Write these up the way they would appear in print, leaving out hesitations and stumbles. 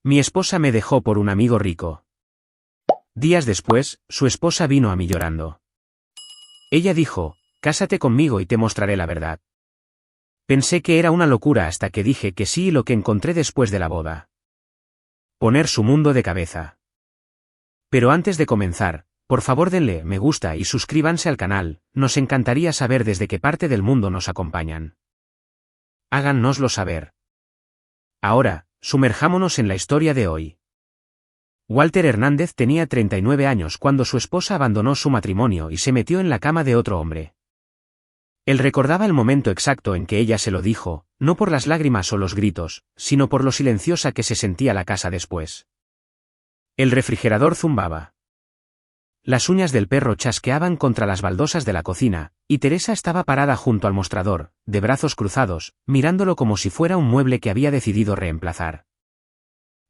Mi esposa me dejó por un amigo rico. Días después, su esposa vino a mí llorando. Ella dijo, cásate conmigo y te mostraré la verdad. Pensé que era una locura hasta que dije que sí y lo que encontré después de la boda. Poner su mundo de cabeza. Pero antes de comenzar, por favor denle me gusta y suscríbanse al canal, nos encantaría saber desde qué parte del mundo nos acompañan. Háganoslo saber. Ahora, sumerjámonos en la historia de hoy. Walter Hernández tenía 39 años cuando su esposa abandonó su matrimonio y se metió en la cama de otro hombre. Él recordaba el momento exacto en que ella se lo dijo, no por las lágrimas o los gritos, sino por lo silenciosa que se sentía la casa después. El refrigerador zumbaba. Las uñas del perro chasqueaban contra las baldosas de la cocina, y Teresa estaba parada junto al mostrador, de brazos cruzados, mirándolo como si fuera un mueble que había decidido reemplazar.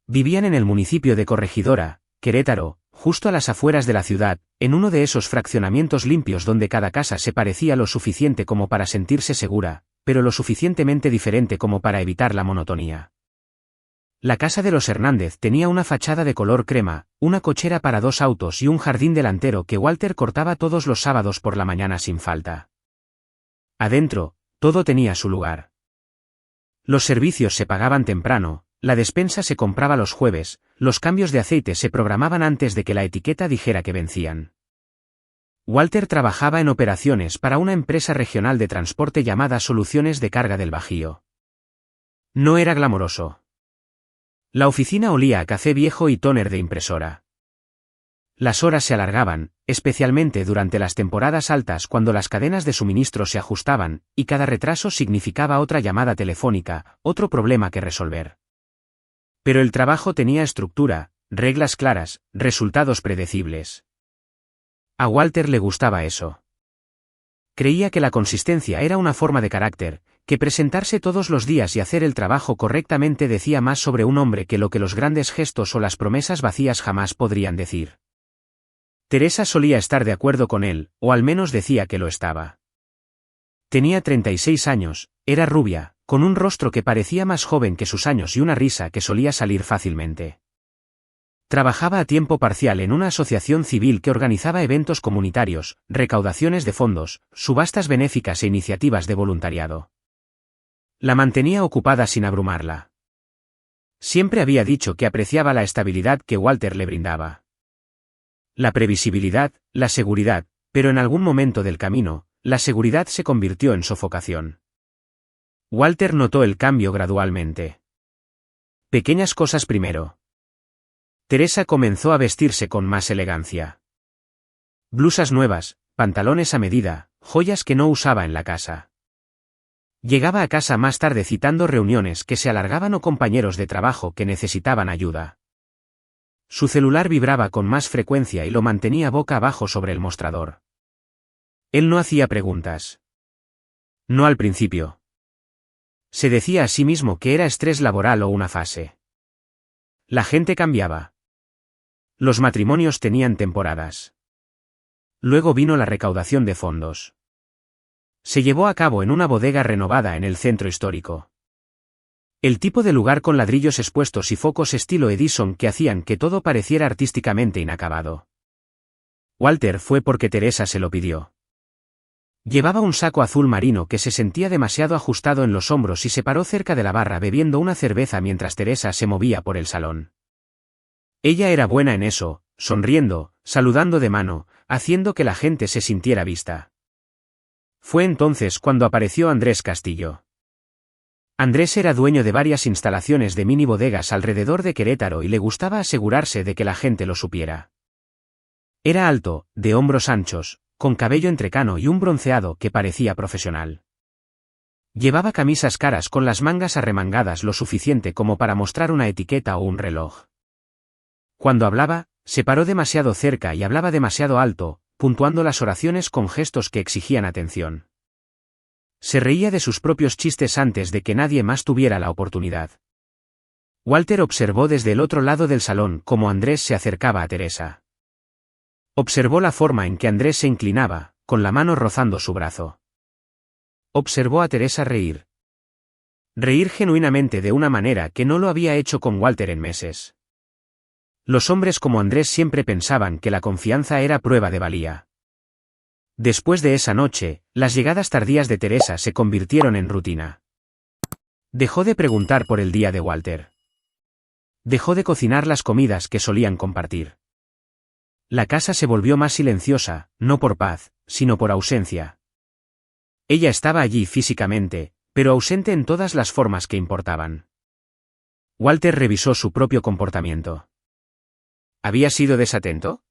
Vivían en el municipio de Corregidora, Querétaro, justo a las afueras de la ciudad, en uno de esos fraccionamientos limpios donde cada casa se parecía lo suficiente como para sentirse segura, pero lo suficientemente diferente como para evitar la monotonía. La casa de los Hernández tenía una fachada de color crema, una cochera para 2 autos y un jardín delantero que Walter cortaba todos los sábados por la mañana sin falta. Adentro, todo tenía su lugar. Los servicios se pagaban temprano, la despensa se compraba los jueves, los cambios de aceite se programaban antes de que la etiqueta dijera que vencían. Walter trabajaba en operaciones para una empresa regional de transporte llamada Soluciones de Carga del Bajío. No era glamoroso. La oficina olía a café viejo y tóner de impresora. Las horas se alargaban, especialmente durante las temporadas altas cuando las cadenas de suministro se ajustaban, y cada retraso significaba otra llamada telefónica, otro problema que resolver. Pero el trabajo tenía estructura, reglas claras, resultados predecibles. A Walter le gustaba eso. Creía que la consistencia era una forma de carácter, que presentarse todos los días y hacer el trabajo correctamente decía más sobre un hombre que lo que los grandes gestos o las promesas vacías jamás podrían decir. Teresa solía estar de acuerdo con él, o al menos decía que lo estaba. Tenía 36 años, era rubia, con un rostro que parecía más joven que sus años y una risa que solía salir fácilmente. Trabajaba a tiempo parcial en una asociación civil que organizaba eventos comunitarios, recaudaciones de fondos, subastas benéficas e iniciativas de voluntariado. La mantenía ocupada sin abrumarla. Siempre había dicho que apreciaba la estabilidad que Walter le brindaba. La previsibilidad, la seguridad, pero en algún momento del camino, la seguridad se convirtió en sofocación. Walter notó el cambio gradualmente. Pequeñas cosas primero. Teresa comenzó a vestirse con más elegancia. Blusas nuevas, pantalones a medida, joyas que no usaba en la casa. Llegaba a casa más tarde citando reuniones que se alargaban o compañeros de trabajo que necesitaban ayuda. Su celular vibraba con más frecuencia y lo mantenía boca abajo sobre el mostrador. Él no hacía preguntas. No al principio. Se decía a sí mismo que era estrés laboral o una fase. La gente cambiaba. Los matrimonios tenían temporadas. Luego vino la recaudación de fondos. Se llevó a cabo en una bodega renovada en el centro histórico. El tipo de lugar con ladrillos expuestos y focos estilo Edison que hacían que todo pareciera artísticamente inacabado. Walter fue porque Teresa se lo pidió. Llevaba un saco azul marino que se sentía demasiado ajustado en los hombros y se paró cerca de la barra bebiendo una cerveza mientras Teresa se movía por el salón. Ella era buena en eso, sonriendo, saludando de mano, haciendo que la gente se sintiera vista. Fue entonces cuando apareció Andrés Castillo. Andrés era dueño de varias instalaciones de mini bodegas alrededor de Querétaro y le gustaba asegurarse de que la gente lo supiera. Era alto, de hombros anchos, con cabello entrecano y un bronceado que parecía profesional. Llevaba camisas caras con las mangas arremangadas lo suficiente como para mostrar una etiqueta o un reloj. Cuando hablaba, se paró demasiado cerca y hablaba demasiado alto, puntuando las oraciones con gestos que exigían atención. Se reía de sus propios chistes antes de que nadie más tuviera la oportunidad. Walter observó desde el otro lado del salón cómo Andrés se acercaba a Teresa. Observó la forma en que Andrés se inclinaba, con la mano rozando su brazo. Observó a Teresa reír. Reír genuinamente de una manera que no lo había hecho con Walter en meses. Los hombres como Andrés siempre pensaban que la confianza era prueba de valía. Después de esa noche, las llegadas tardías de Teresa se convirtieron en rutina. Dejó de preguntar por el día de Walter. Dejó de cocinar las comidas que solían compartir. La casa se volvió más silenciosa, no por paz, sino por ausencia. Ella estaba allí físicamente, pero ausente en todas las formas que importaban. Walter revisó su propio comportamiento. ¿Había sido desatento?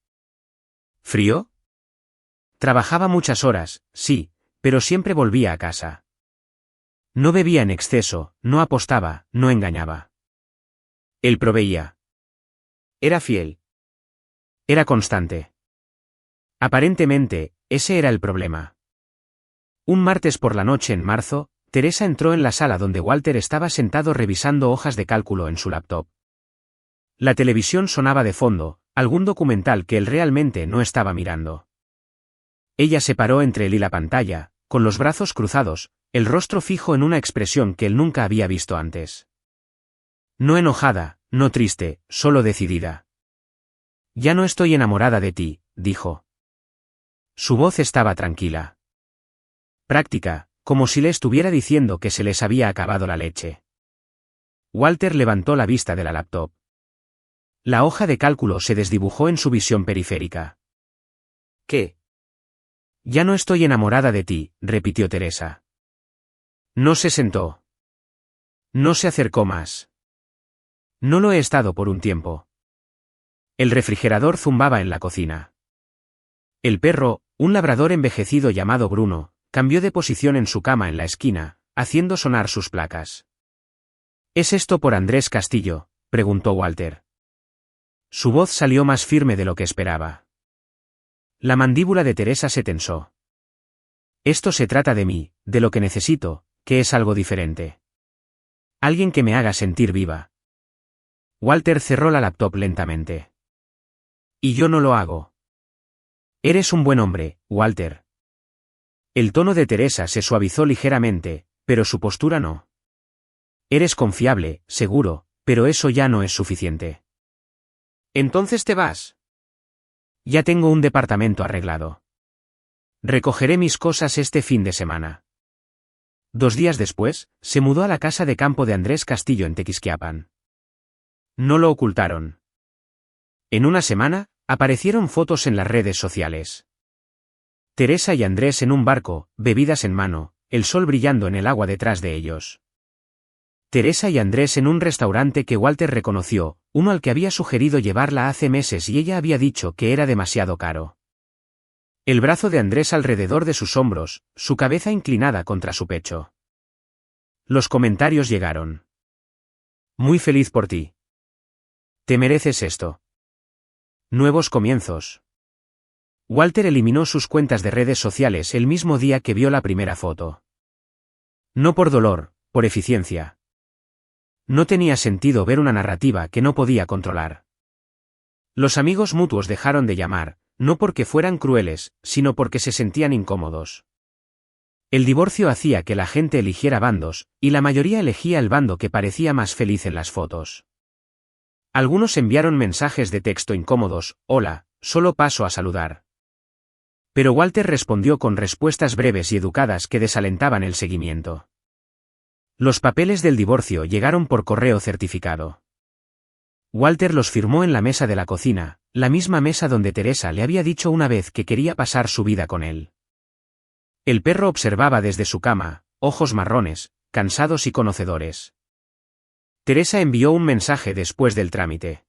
¿Frío? Trabajaba muchas horas, sí, pero siempre volvía a casa. No bebía en exceso, no apostaba, no engañaba. Él proveía. Era fiel. Era constante. Aparentemente, ese era el problema. Un martes por la noche en marzo, Teresa entró en la sala donde Walter estaba sentado revisando hojas de cálculo en su laptop. La televisión sonaba de fondo, algún documental que él realmente no estaba mirando. Ella se paró entre él y la pantalla, con los brazos cruzados, el rostro fijo en una expresión que él nunca había visto antes. No enojada, no triste, solo decidida. Ya no estoy enamorada de ti, dijo. Su voz estaba tranquila. Práctica, como si le estuviera diciendo que se les había acabado la leche. Walter levantó la vista de la laptop. La hoja de cálculo se desdibujó en su visión periférica. ¿Qué? Ya no estoy enamorada de ti, repitió Teresa. No se sentó. No se acercó más. No lo he estado por un tiempo. El refrigerador zumbaba en la cocina. El perro, un labrador envejecido llamado Bruno, cambió de posición en su cama en la esquina, haciendo sonar sus placas. ¿Es esto por Andrés Castillo?, preguntó Walter. Su voz salió más firme de lo que esperaba. La mandíbula de Teresa se tensó. Esto se trata de mí, de lo que necesito, que es algo diferente. Alguien que me haga sentir viva. Walter cerró la laptop lentamente. Y yo no lo hago. Eres un buen hombre, Walter. El tono de Teresa se suavizó ligeramente, pero su postura no. Eres confiable, seguro, pero eso ya no es suficiente. ¿Entonces te vas? Ya tengo un departamento arreglado. Recogeré mis cosas este fin de semana. 2 días después, se mudó a la casa de campo de Andrés Castillo en Tequisquiapan. No lo ocultaron. En una semana, aparecieron fotos en las redes sociales. Teresa y Andrés en un barco, bebidas en mano, el sol brillando en el agua detrás de ellos. Teresa y Andrés en un restaurante que Walter reconoció, uno al que había sugerido llevarla hace meses y ella había dicho que era demasiado caro. El brazo de Andrés alrededor de sus hombros, su cabeza inclinada contra su pecho. Los comentarios llegaron. Muy feliz por ti. Te mereces esto. Nuevos comienzos. Walter eliminó sus cuentas de redes sociales el mismo día que vio la primera foto. No por dolor, por eficiencia. No tenía sentido ver una narrativa que no podía controlar. Los amigos mutuos dejaron de llamar, no porque fueran crueles, sino porque se sentían incómodos. El divorcio hacía que la gente eligiera bandos, y la mayoría elegía el bando que parecía más feliz en las fotos. Algunos enviaron mensajes de texto incómodos: hola, solo paso a saludar. Pero Walter respondió con respuestas breves y educadas que desalentaban el seguimiento. Los papeles del divorcio llegaron por correo certificado. Walter los firmó en la mesa de la cocina, la misma mesa donde Teresa le había dicho una vez que quería pasar su vida con él. El perro observaba desde su cama, ojos marrones, cansados y conocedores. Teresa envió un mensaje después del trámite.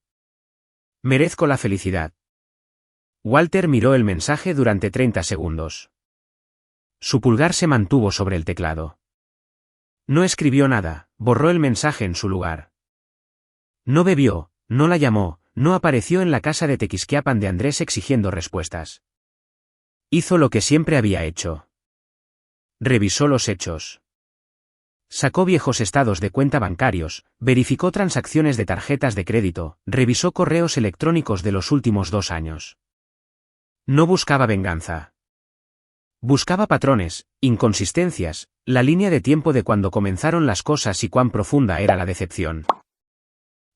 Merezco la felicidad. Walter miró el mensaje durante 30 segundos. Su pulgar se mantuvo sobre el teclado. No escribió nada, borró el mensaje en su lugar. No bebió, no la llamó, no apareció en la casa de Tequisquiapan de Andrés exigiendo respuestas. Hizo lo que siempre había hecho. Revisó los hechos. Sacó viejos estados de cuenta bancarios, verificó transacciones de tarjetas de crédito, revisó correos electrónicos de los últimos 2 años. No buscaba venganza. Buscaba patrones, inconsistencias, la línea de tiempo de cuando comenzaron las cosas y cuán profunda era la decepción.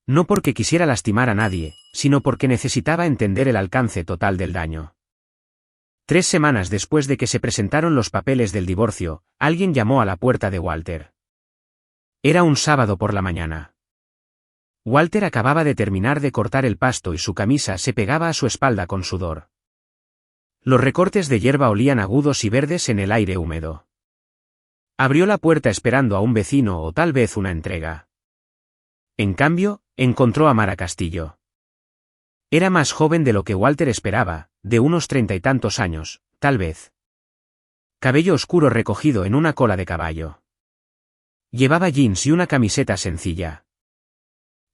No porque quisiera lastimar a nadie, sino porque necesitaba entender el alcance total del daño. 3 semanas después de que se presentaron los papeles del divorcio, alguien llamó a la puerta de Walter. Era un sábado por la mañana. Walter acababa de terminar de cortar el pasto y su camisa se pegaba a su espalda con sudor. Los recortes de hierba olían agudos y verdes en el aire húmedo. Abrió la puerta esperando a un vecino o tal vez una entrega. En cambio, encontró a Mara Castillo. Era más joven de lo que Walter esperaba, de unos 30 y tantos años, tal vez. Cabello oscuro recogido en una cola de caballo. Llevaba jeans y una camiseta sencilla.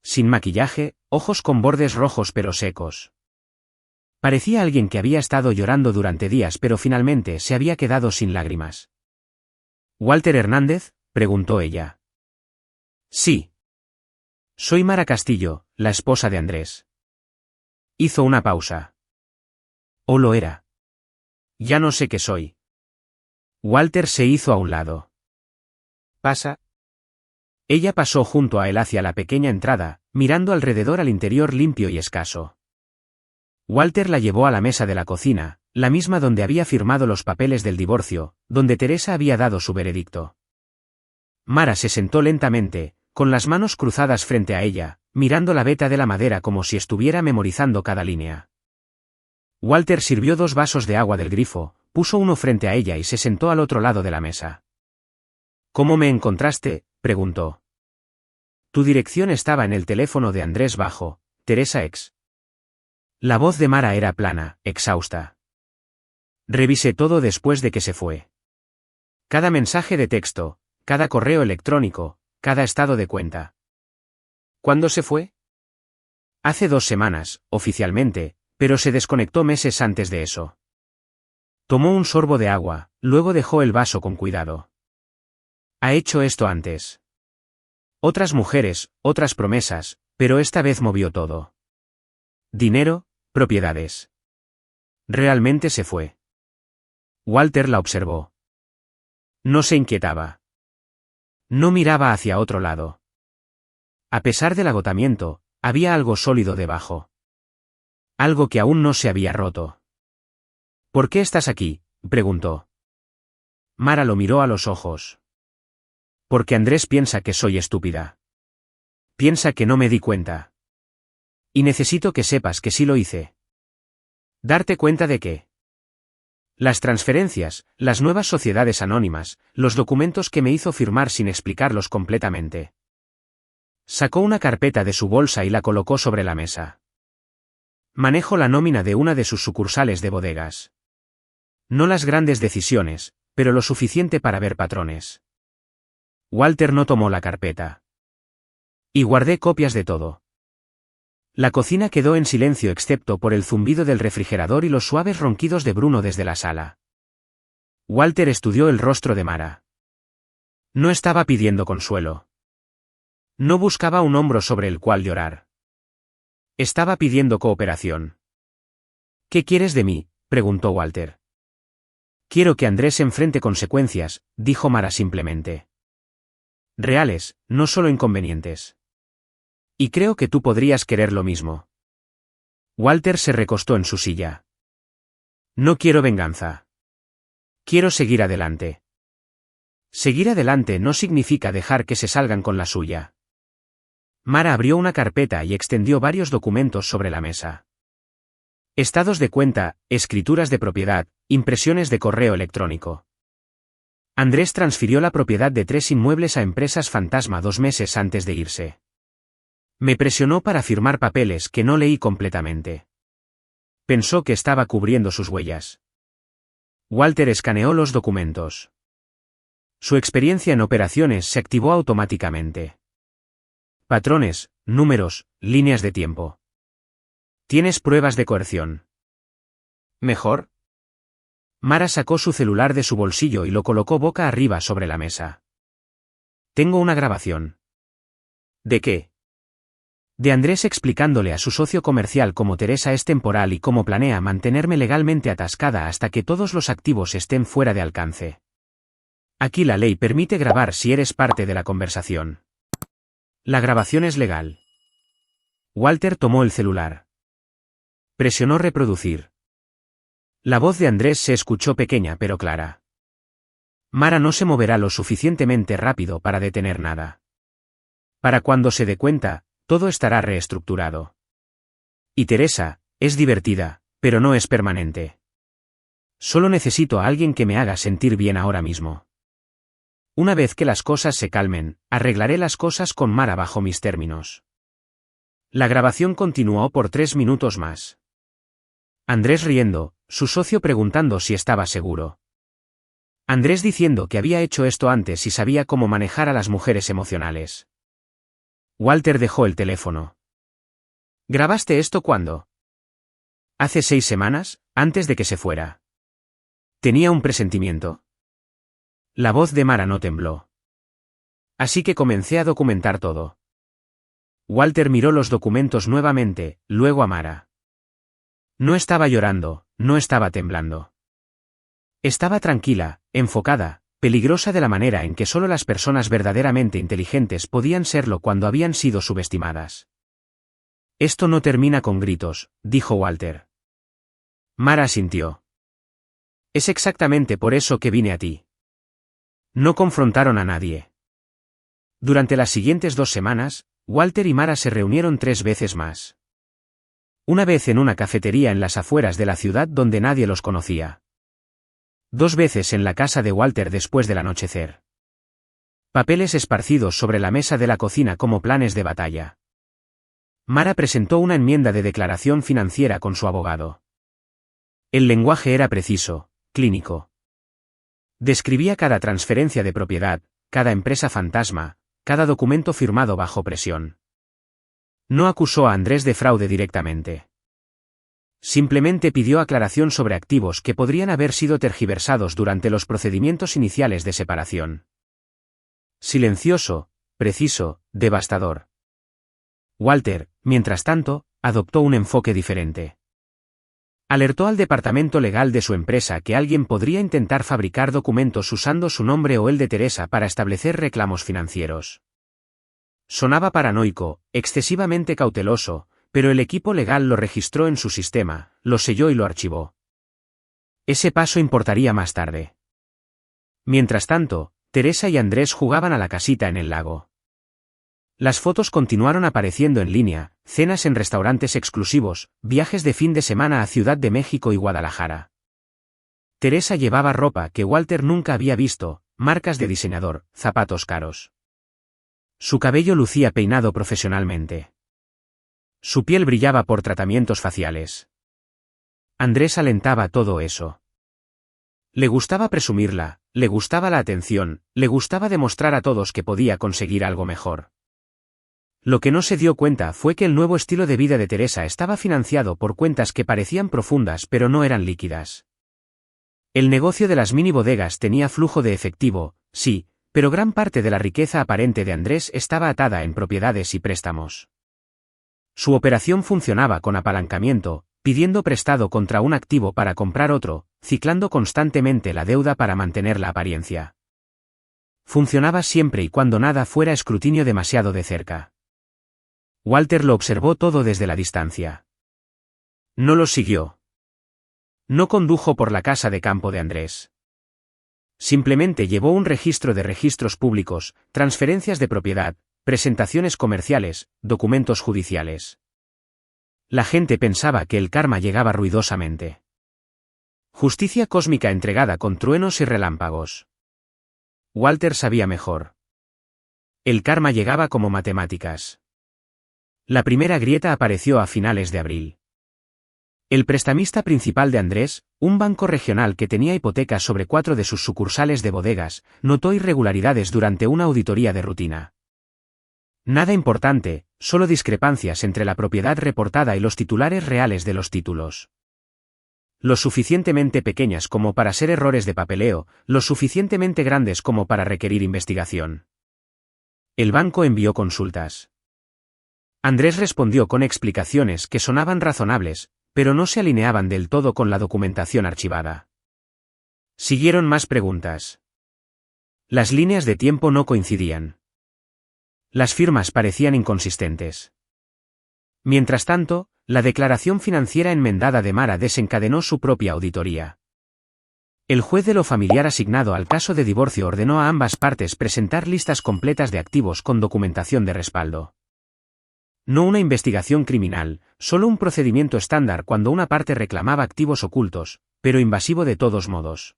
Sin maquillaje, ojos con bordes rojos pero secos. Parecía alguien que había estado llorando durante días pero finalmente se había quedado sin lágrimas. ¿Walter Hernández?, preguntó ella. Sí. Soy Mara Castillo, la esposa de Andrés. Hizo una pausa. ¿O lo era? Ya no sé qué soy. Walter se hizo a un lado. ¿Pasa? Ella pasó junto a él hacia la pequeña entrada, mirando alrededor al interior limpio y escaso. Walter la llevó a la mesa de la cocina, la misma donde había firmado los papeles del divorcio, donde Teresa había dado su veredicto. Mara se sentó lentamente, con las manos cruzadas frente a ella, mirando la veta de la madera como si estuviera memorizando cada línea. Walter sirvió 2 vasos de agua del grifo, puso uno frente a ella y se sentó al otro lado de la mesa. ¿Cómo me encontraste?, preguntó. Tu dirección estaba en el teléfono de Andrés bajo, Teresa ex. La voz de Mara era plana, exhausta. Revisé todo después de que se fue. Cada mensaje de texto, cada correo electrónico, cada estado de cuenta. ¿Cuándo se fue? Hace 2 semanas, oficialmente, pero se desconectó meses antes de eso. Tomó un sorbo de agua, luego dejó el vaso con cuidado. Ha hecho esto antes. Otras mujeres, otras promesas, pero esta vez movió todo. Dinero, propiedades. Realmente se fue. Walter la observó. No se inquietaba. No miraba hacia otro lado. A pesar del agotamiento, había algo sólido debajo. Algo que aún no se había roto. ¿Por qué estás aquí?, preguntó. Mara lo miró a los ojos. Porque Andrés piensa que soy estúpida. Piensa que no me di cuenta. Y necesito que sepas que sí lo hice. ¿Darte cuenta de qué? Las transferencias, las nuevas sociedades anónimas, los documentos que me hizo firmar sin explicarlos completamente. Sacó una carpeta de su bolsa y la colocó sobre la mesa. Manejo la nómina de una de sus sucursales de bodegas. No las grandes decisiones, pero lo suficiente para ver patrones. Walter no tomó la carpeta. Y guardé copias de todo. La cocina quedó en silencio excepto por el zumbido del refrigerador y los suaves ronquidos de Bruno desde la sala. Walter estudió el rostro de Mara. No estaba pidiendo consuelo. No buscaba un hombro sobre el cual llorar. Estaba pidiendo cooperación. ¿Qué quieres de mí?, preguntó Walter. Quiero que Andrés enfrente consecuencias, dijo Mara simplemente. Reales, no solo inconvenientes. Y creo que tú podrías querer lo mismo. Walter se recostó en su silla. No quiero venganza. Quiero seguir adelante. Seguir adelante no significa dejar que se salgan con la suya. Mara abrió una carpeta y extendió varios documentos sobre la mesa. Estados de cuenta, escrituras de propiedad, impresiones de correo electrónico. Andrés transfirió la propiedad de 3 inmuebles a empresas fantasma 2 meses antes de irse. Me presionó para firmar papeles que no leí completamente. Pensó que estaba cubriendo sus huellas. Walter escaneó los documentos. Su experiencia en operaciones se activó automáticamente. Patrones, números, líneas de tiempo. ¿Tienes pruebas de coerción? ¿Mejor? Mara sacó su celular de su bolsillo y lo colocó boca arriba sobre la mesa. Tengo una grabación. ¿De qué? De Andrés explicándole a su socio comercial cómo Teresa es temporal y cómo planea mantenerme legalmente atascada hasta que todos los activos estén fuera de alcance. Aquí la ley permite grabar si eres parte de la conversación. La grabación es legal. Walter tomó el celular. Presionó reproducir. La voz de Andrés se escuchó pequeña pero clara. Mara no se moverá lo suficientemente rápido para detener nada. Para cuando se dé cuenta, todo estará reestructurado. Y Teresa, es divertida, pero no es permanente. Solo necesito a alguien que me haga sentir bien ahora mismo. Una vez que las cosas se calmen, arreglaré las cosas con Mara bajo mis términos. La grabación continuó por 3 minutos más. Andrés riendo, su socio preguntando si estaba seguro. Andrés diciendo que había hecho esto antes y sabía cómo manejar a las mujeres emocionales. Walter dejó el teléfono. ¿Grabaste esto cuándo? Hace 6 semanas, antes de que se fuera. Tenía un presentimiento. La voz de Mara no tembló. Así que comencé a documentar todo. Walter miró los documentos nuevamente, luego a Mara. No estaba llorando, no estaba temblando. Estaba tranquila, enfocada, peligrosa de la manera en que solo las personas verdaderamente inteligentes podían serlo cuando habían sido subestimadas. Esto no termina con gritos, dijo Walter. Mara asintió. Es exactamente por eso que vine a ti. No confrontaron a nadie. Durante las siguientes 2 semanas, Walter y Mara se reunieron 3 veces más. Una vez en una cafetería en las afueras de la ciudad donde nadie los conocía. 2 veces en la casa de Walter después del anochecer. Papeles esparcidos sobre la mesa de la cocina como planes de batalla. Mara presentó una enmienda de declaración financiera con su abogado. El lenguaje era preciso, clínico. Describía cada transferencia de propiedad, cada empresa fantasma, cada documento firmado bajo presión. No acusó a Andrés de fraude directamente. Simplemente pidió aclaración sobre activos que podrían haber sido tergiversados durante los procedimientos iniciales de separación. Silencioso, preciso, devastador. Walter, mientras tanto, adoptó un enfoque diferente. Alertó al departamento legal de su empresa que alguien podría intentar fabricar documentos usando su nombre o el de Teresa para establecer reclamos financieros. Sonaba paranoico, excesivamente cauteloso, pero el equipo legal lo registró en su sistema, lo selló y lo archivó. Ese paso importaría más tarde. Mientras tanto, Teresa y Andrés jugaban a la casita en el lago. Las fotos continuaron apareciendo en línea, cenas en restaurantes exclusivos, viajes de fin de semana a Ciudad de México y Guadalajara. Teresa llevaba ropa que Walter nunca había visto, marcas de diseñador, zapatos caros. Su cabello lucía peinado profesionalmente. Su piel brillaba por tratamientos faciales. Andrés alentaba todo eso. Le gustaba presumirla, le gustaba la atención, le gustaba demostrar a todos que podía conseguir algo mejor. Lo que no se dio cuenta fue que el nuevo estilo de vida de Teresa estaba financiado por cuentas que parecían profundas pero no eran líquidas. El negocio de las mini bodegas tenía flujo de efectivo, sí, pero gran parte de la riqueza aparente de Andrés estaba atada en propiedades y préstamos. Su operación funcionaba con apalancamiento, pidiendo prestado contra un activo para comprar otro, ciclando constantemente la deuda para mantener la apariencia. Funcionaba siempre y cuando nada fuera escrutinio demasiado de cerca. Walter lo observó todo desde la distancia. No lo siguió. No condujo por la casa de campo de Andrés. Simplemente llevó un registro de registros públicos, transferencias de propiedad, presentaciones comerciales, documentos judiciales. La gente pensaba que el karma llegaba ruidosamente. Justicia cósmica entregada con truenos y relámpagos. Walter sabía mejor. El karma llegaba como matemáticas. La primera grieta apareció a finales de abril. El prestamista principal de Andrés, un banco regional que tenía hipotecas sobre 4 de sus sucursales de bodegas, notó irregularidades durante una auditoría de rutina. Nada importante, solo discrepancias entre la propiedad reportada y los titulares reales de los títulos. Lo suficientemente pequeñas como para ser errores de papeleo, lo suficientemente grandes como para requerir investigación. El banco envió consultas. Andrés respondió con explicaciones que sonaban razonables, pero no se alineaban del todo con la documentación archivada. Siguieron más preguntas. Las líneas de tiempo no coincidían. Las firmas parecían inconsistentes. Mientras tanto, la declaración financiera enmendada de Mara desencadenó su propia auditoría. El juez de lo familiar asignado al caso de divorcio ordenó a ambas partes presentar listas completas de activos con documentación de respaldo. No una investigación criminal, solo un procedimiento estándar cuando una parte reclamaba activos ocultos, pero invasivo de todos modos.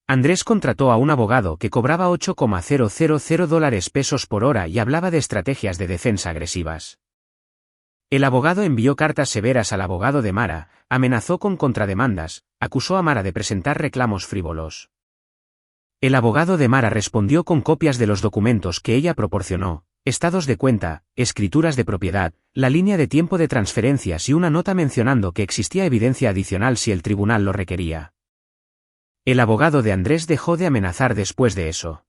Andrés contrató a un abogado que cobraba $8,000 por hora y hablaba de estrategias de defensa agresivas. El abogado envió cartas severas al abogado de Mara, amenazó con contrademandas, acusó a Mara de presentar reclamos frívolos. El abogado de Mara respondió con copias de los documentos que ella proporcionó, estados de cuenta, escrituras de propiedad, la línea de tiempo de transferencias y una nota mencionando que existía evidencia adicional si el tribunal lo requería. El abogado de Andrés dejó de amenazar después de eso.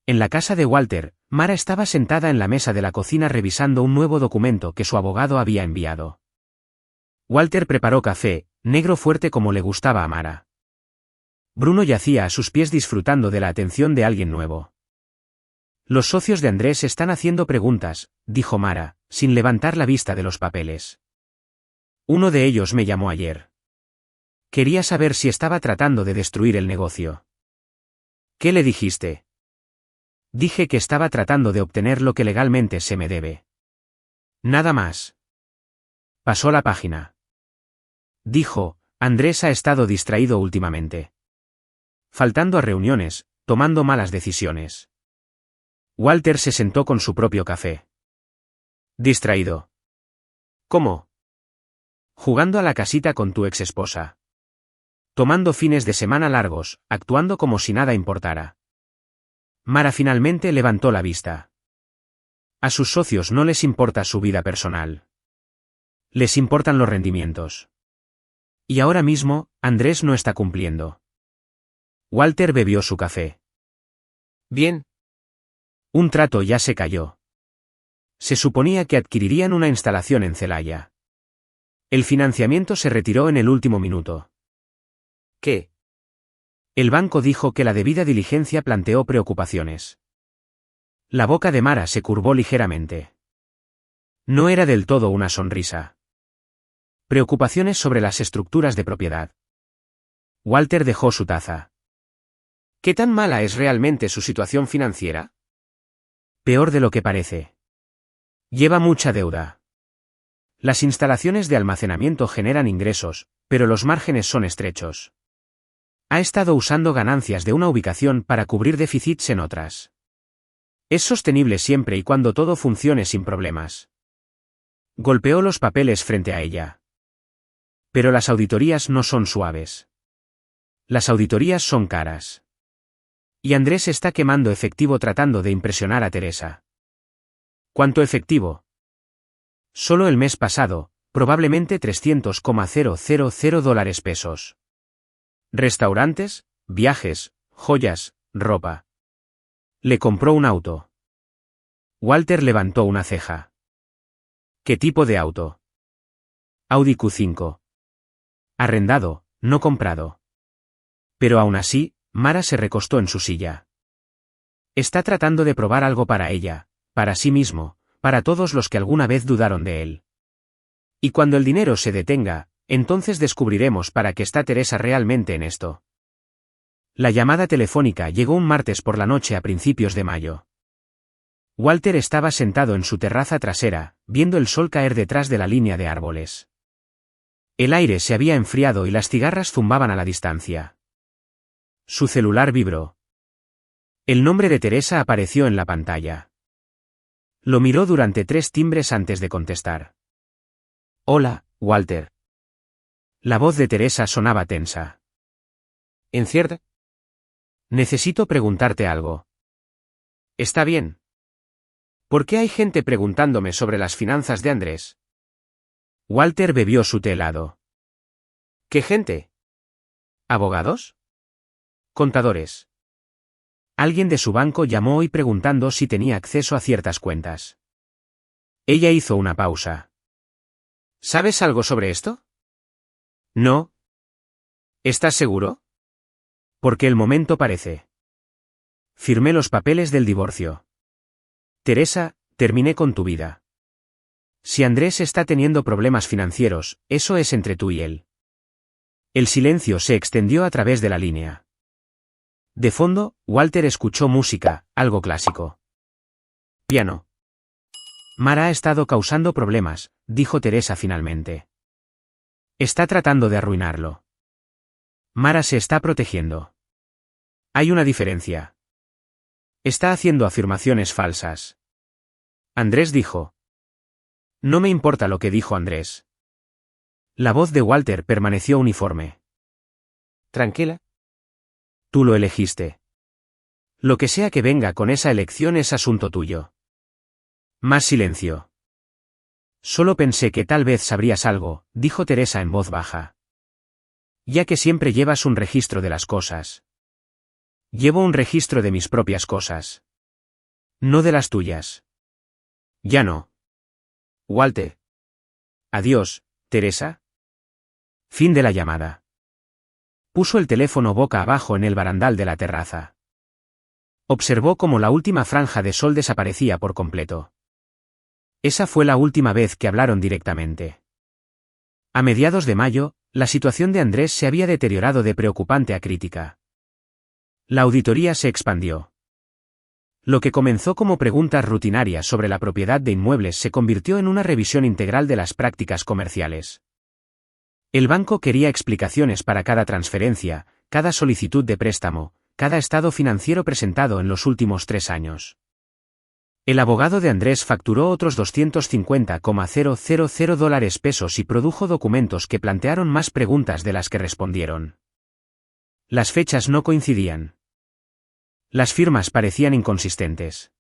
En la casa de Walter, Mara estaba sentada en la mesa de la cocina revisando un nuevo documento que su abogado había enviado. Walter preparó café, negro fuerte como le gustaba a Mara. Bruno yacía a sus pies disfrutando de la atención de alguien nuevo. Los socios de Andrés están haciendo preguntas, dijo Mara, sin levantar la vista de los papeles. Uno de ellos me llamó ayer. Quería saber si estaba tratando de destruir el negocio. ¿Qué le dijiste? Dije que estaba tratando de obtener lo que legalmente se me debe. Nada más. Pasó la página. Dijo, Andrés ha estado distraído últimamente. Faltando a reuniones, tomando malas decisiones. Walter se sentó con su propio café. Distraído. ¿Cómo? Jugando a la casita con tu exesposa. Tomando fines de semana largos, actuando como si nada importara. Mara finalmente levantó la vista. A sus socios no les importa su vida personal. Les importan los rendimientos. Y ahora mismo, Andrés no está cumpliendo. Walter bebió su café. Bien. Un trato ya se cayó. Se suponía que adquirirían una instalación en Celaya. El financiamiento se retiró en el último minuto. ¿Qué? El banco dijo que la debida diligencia planteó preocupaciones. La boca de Mara se curvó ligeramente. No era del todo una sonrisa. Preocupaciones sobre las estructuras de propiedad. Walter dejó su taza. ¿Qué tan mala es realmente su situación financiera? Peor de lo que parece. Lleva mucha deuda. Las instalaciones de almacenamiento generan ingresos, pero los márgenes son estrechos. Ha estado usando ganancias de una ubicación para cubrir déficits en otras. Es sostenible siempre y cuando todo funcione sin problemas. Golpeó los papeles frente a ella. Pero las auditorías no son suaves. Las auditorías son caras. Y Andrés está quemando efectivo tratando de impresionar a Teresa. ¿Cuánto efectivo? Solo el mes pasado, probablemente $300,000. Restaurantes, viajes, joyas, ropa. Le compró un auto. Walter levantó una ceja. ¿Qué tipo de auto? Audi Q5. Arrendado, no comprado. Pero aún así, Mara se recostó en su silla. Está tratando de probar algo para ella, para sí mismo, para todos los que alguna vez dudaron de él. Y cuando el dinero se detenga, entonces descubriremos para qué está Teresa realmente en esto. La llamada telefónica llegó un martes por la noche a principios de mayo. Walter estaba sentado en su terraza trasera, viendo el sol caer detrás de la línea de árboles. El aire se había enfriado y las cigarras zumbaban a la distancia. Su celular vibró. El nombre de Teresa apareció en la pantalla. Lo miró durante 3 timbres antes de contestar. Hola, Walter. La voz de Teresa sonaba tensa. ¿Encierra? Necesito preguntarte algo. ¿Está bien? ¿Por qué hay gente preguntándome sobre las finanzas de Andrés? Walter bebió su té helado. ¿Qué gente? ¿Abogados? Contadores. Alguien de su banco llamó hoy preguntando si tenía acceso a ciertas cuentas. Ella hizo una pausa. ¿Sabes algo sobre esto? No. ¿Estás seguro? Porque el momento parece. Firmé los papeles del divorcio. Teresa, terminé con tu vida. Si Andrés está teniendo problemas financieros, eso es entre tú y él. El silencio se extendió a través de la línea. De fondo, Walter escuchó música, algo clásico. Piano. Mara ha estado causando problemas, dijo Teresa finalmente. Está tratando de arruinarlo. Mara se está protegiendo. Hay una diferencia. Está haciendo afirmaciones falsas. Andrés dijo. No me importa lo que dijo Andrés. La voz de Walter permaneció uniforme. Tranquila. Tú lo elegiste. Lo que sea que venga con esa elección es asunto tuyo. Más silencio. Solo pensé que tal vez sabrías algo, dijo Teresa en voz baja. Ya que siempre llevas un registro de las cosas. Llevo un registro de mis propias cosas. No de las tuyas. Ya no. Walter. Adiós, Teresa. Fin de la llamada. Puso el teléfono boca abajo en el barandal de la terraza. Observó cómo la última franja de sol desaparecía por completo. Esa fue la última vez que hablaron directamente. A mediados de mayo, la situación de Andrés se había deteriorado de preocupante a crítica. La auditoría se expandió. Lo que comenzó como preguntas rutinarias sobre la propiedad de inmuebles se convirtió en una revisión integral de las prácticas comerciales. El banco quería explicaciones para cada transferencia, cada solicitud de préstamo, cada estado financiero presentado en los últimos 3 años. El abogado de Andrés facturó otros $250,000 y produjo documentos que plantearon más preguntas de las que respondieron. Las fechas no coincidían. Las firmas parecían inconsistentes.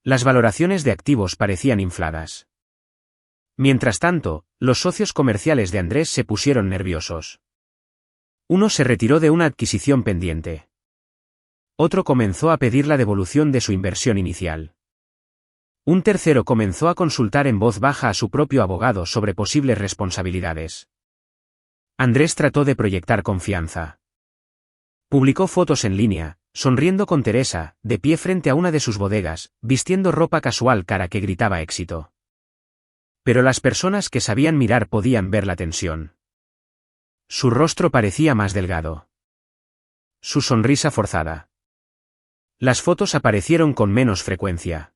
Las valoraciones de activos parecían infladas. Mientras tanto, los socios comerciales de Andrés se pusieron nerviosos. Uno se retiró de una adquisición pendiente. Otro comenzó a pedir la devolución de su inversión inicial. Un tercero comenzó a consultar en voz baja a su propio abogado sobre posibles responsabilidades. Andrés trató de proyectar confianza. Publicó fotos en línea, sonriendo con Teresa, de pie frente a una de sus bodegas, vistiendo ropa casual cara que gritaba éxito. Pero las personas que sabían mirar podían ver la tensión. Su rostro parecía más delgado. Su sonrisa forzada. Las fotos aparecieron con menos frecuencia.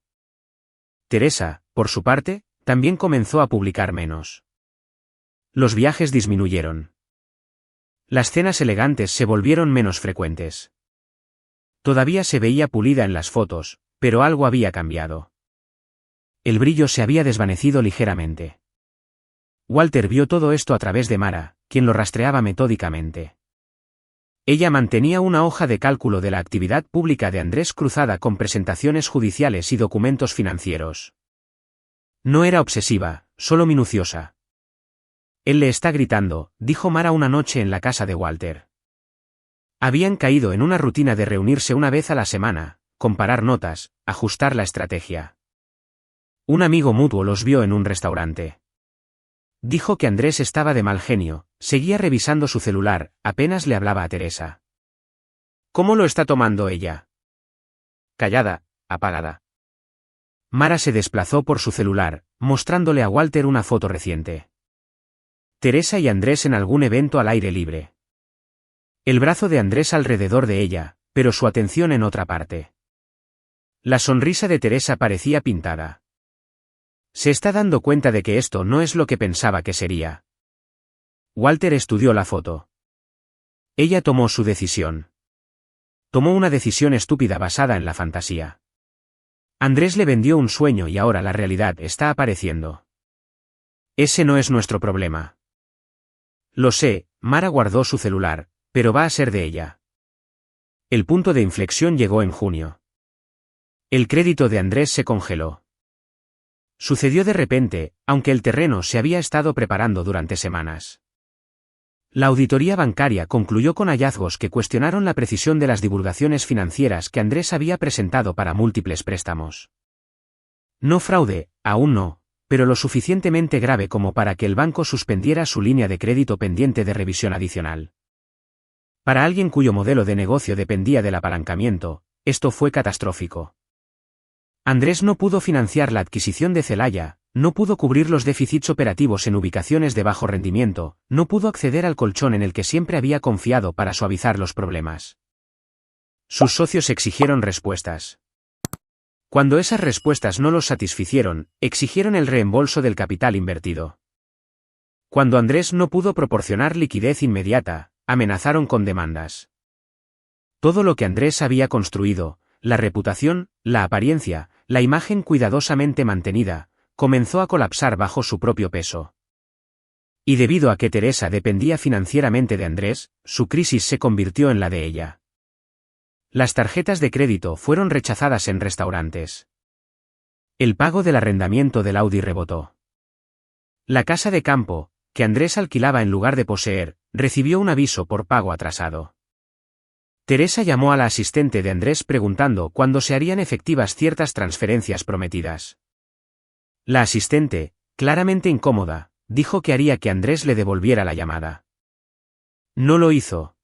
Teresa, por su parte, también comenzó a publicar menos. Los viajes disminuyeron. Las cenas elegantes se volvieron menos frecuentes. Todavía se veía pulida en las fotos, pero algo había cambiado. El brillo se había desvanecido ligeramente. Walter vio todo esto a través de Mara, quien lo rastreaba metódicamente. Ella mantenía una hoja de cálculo de la actividad pública de Andrés cruzada con presentaciones judiciales y documentos financieros. No era obsesiva, solo minuciosa. Él le está gritando, dijo Mara una noche en la casa de Walter. Habían caído en una rutina de reunirse una vez a la semana, comparar notas, ajustar la estrategia. Un amigo mutuo los vio en un restaurante. Dijo que Andrés estaba de mal genio, seguía revisando su celular, apenas le hablaba a Teresa. ¿Cómo lo está tomando ella? Callada, apagada. Mara se desplazó por su celular, mostrándole a Walter una foto reciente. Teresa y Andrés en algún evento al aire libre. El brazo de Andrés alrededor de ella, pero su atención en otra parte. La sonrisa de Teresa parecía pintada. Se está dando cuenta de que esto no es lo que pensaba que sería. Walter estudió la foto. Ella tomó su decisión. Tomó una decisión estúpida basada en la fantasía. Andrés le vendió un sueño y ahora la realidad está apareciendo. Ese no es nuestro problema. Lo sé, Mara guardó su celular, pero va a ser de ella. El punto de inflexión llegó en junio. El crédito de Andrés se congeló. Sucedió de repente, aunque el terreno se había estado preparando durante semanas. La auditoría bancaria concluyó con hallazgos que cuestionaron la precisión de las divulgaciones financieras que Andrés había presentado para múltiples préstamos. No fraude, aún no, pero lo suficientemente grave como para que el banco suspendiera su línea de crédito pendiente de revisión adicional. Para alguien cuyo modelo de negocio dependía del apalancamiento, esto fue catastrófico. Andrés no pudo financiar la adquisición de Celaya, no pudo cubrir los déficits operativos en ubicaciones de bajo rendimiento, no pudo acceder al colchón en el que siempre había confiado para suavizar los problemas. Sus socios exigieron respuestas. Cuando esas respuestas no los satisficieron, exigieron el reembolso del capital invertido. Cuando Andrés no pudo proporcionar liquidez inmediata, amenazaron con demandas. Todo lo que Andrés había construido, la reputación, la apariencia, la imagen cuidadosamente mantenida, comenzó a colapsar bajo su propio peso. Y debido a que Teresa dependía financieramente de Andrés, su crisis se convirtió en la de ella. Las tarjetas de crédito fueron rechazadas en restaurantes. El pago del arrendamiento del Audi rebotó. La casa de campo, que Andrés alquilaba en lugar de poseer, recibió un aviso por pago atrasado. Teresa llamó a la asistente de Andrés preguntando cuándo se harían efectivas ciertas transferencias prometidas. La asistente, claramente incómoda, dijo que haría que Andrés le devolviera la llamada. No lo hizo.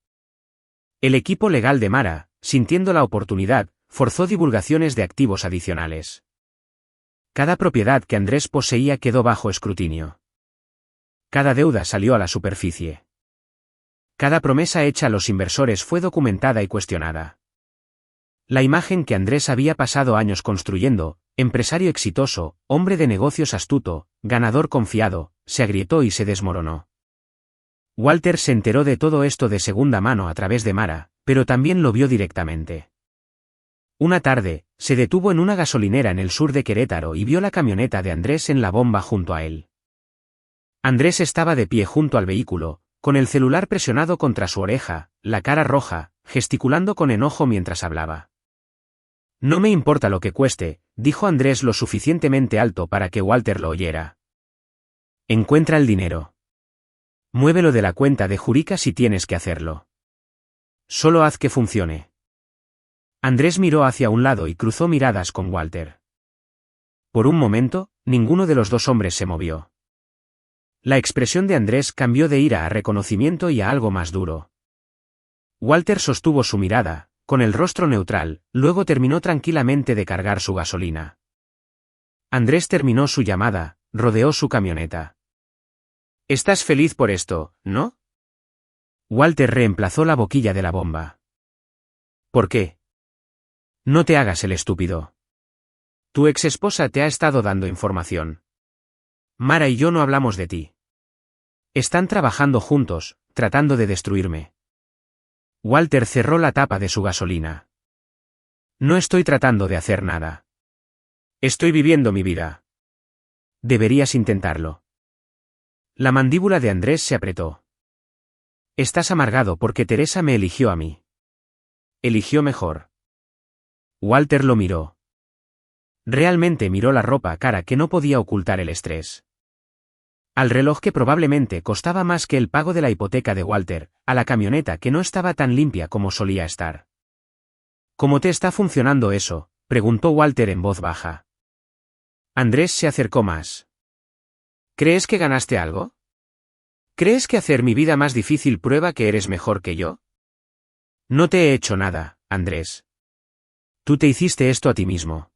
El equipo legal de Mara, sintiendo la oportunidad, forzó divulgaciones de activos adicionales. Cada propiedad que Andrés poseía quedó bajo escrutinio. Cada deuda salió a la superficie. Cada promesa hecha a los inversores fue documentada y cuestionada. La imagen que Andrés había pasado años construyendo, empresario exitoso, hombre de negocios astuto, ganador confiado, se agrietó y se desmoronó. Walter se enteró de todo esto de segunda mano a través de Mara, pero también lo vio directamente. Una tarde, se detuvo en una gasolinera en el sur de Querétaro y vio la camioneta de Andrés en la bomba junto a él. Andrés estaba de pie junto al vehículo, con el celular presionado contra su oreja, la cara roja, gesticulando con enojo mientras hablaba. No me importa lo que cueste, dijo Andrés lo suficientemente alto para que Walter lo oyera. Encuentra el dinero. Muévelo de la cuenta de Jurica si tienes que hacerlo. Solo haz que funcione. Andrés miró hacia un lado y cruzó miradas con Walter. Por un momento, ninguno de los dos hombres se movió. La expresión de Andrés cambió de ira a reconocimiento y a algo más duro. Walter sostuvo su mirada, con el rostro neutral, luego terminó tranquilamente de cargar su gasolina. Andrés terminó su llamada, rodeó su camioneta. «Estás feliz por esto, ¿no?» Walter reemplazó la boquilla de la bomba. «¿Por qué?» «No te hagas el estúpido. Tu exesposa te ha estado dando información. Mara y yo no hablamos de ti. Están trabajando juntos, tratando de destruirme». Walter cerró la tapa de su gasolina. «No estoy tratando de hacer nada. Estoy viviendo mi vida. Deberías intentarlo». La mandíbula de Andrés se apretó. «Estás amargado porque Teresa me eligió a mí. Eligió mejor». Walter lo miró. Realmente miró la ropa cara que no podía ocultar el estrés. Al reloj que probablemente costaba más que el pago de la hipoteca de Walter, a la camioneta que no estaba tan limpia como solía estar. «¿Cómo te está funcionando eso?», preguntó Walter en voz baja. Andrés se acercó más. «¿Crees que ganaste algo? ¿Crees que hacer mi vida más difícil prueba que eres mejor que yo?» «No te he hecho nada, Andrés. Tú te hiciste esto a ti mismo».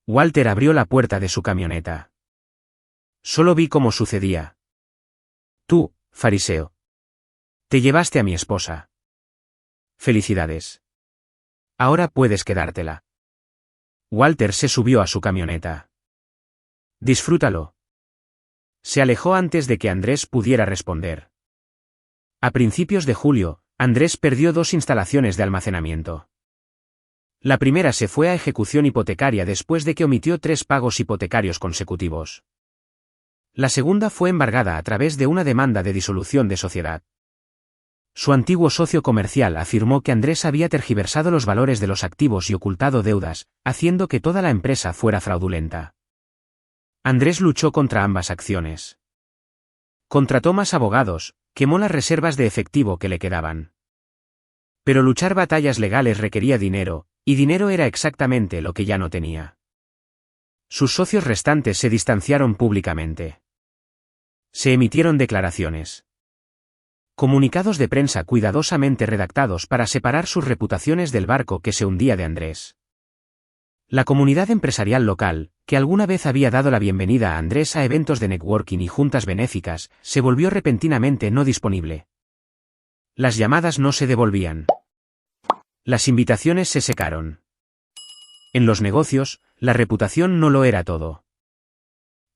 Walter abrió la puerta de su camioneta. «Solo vi cómo sucedía. Tú, fariseo. Te llevaste a mi esposa. Felicidades. Ahora puedes quedártela». Walter se subió a su camioneta. «Disfrútalo». Se alejó antes de que Andrés pudiera responder. A principios de julio, Andrés perdió 2 instalaciones de almacenamiento. La primera se fue a ejecución hipotecaria después de que omitió 3 pagos hipotecarios consecutivos. La segunda fue embargada a través de una demanda de disolución de sociedad. Su antiguo socio comercial afirmó que Andrés había tergiversado los valores de los activos y ocultado deudas, haciendo que toda la empresa fuera fraudulenta. Andrés luchó contra ambas acciones. Contrató más abogados, quemó las reservas de efectivo que le quedaban. Pero luchar batallas legales requería dinero, y dinero era exactamente lo que ya no tenía. Sus socios restantes se distanciaron públicamente. Se emitieron declaraciones. Comunicados de prensa cuidadosamente redactados para separar sus reputaciones del barco que se hundía de Andrés. La comunidad empresarial local, que alguna vez había dado la bienvenida a Andrés a eventos de networking y juntas benéficas, se volvió repentinamente no disponible. Las llamadas no se devolvían. Las invitaciones se secaron. En los negocios, la reputación no lo era todo.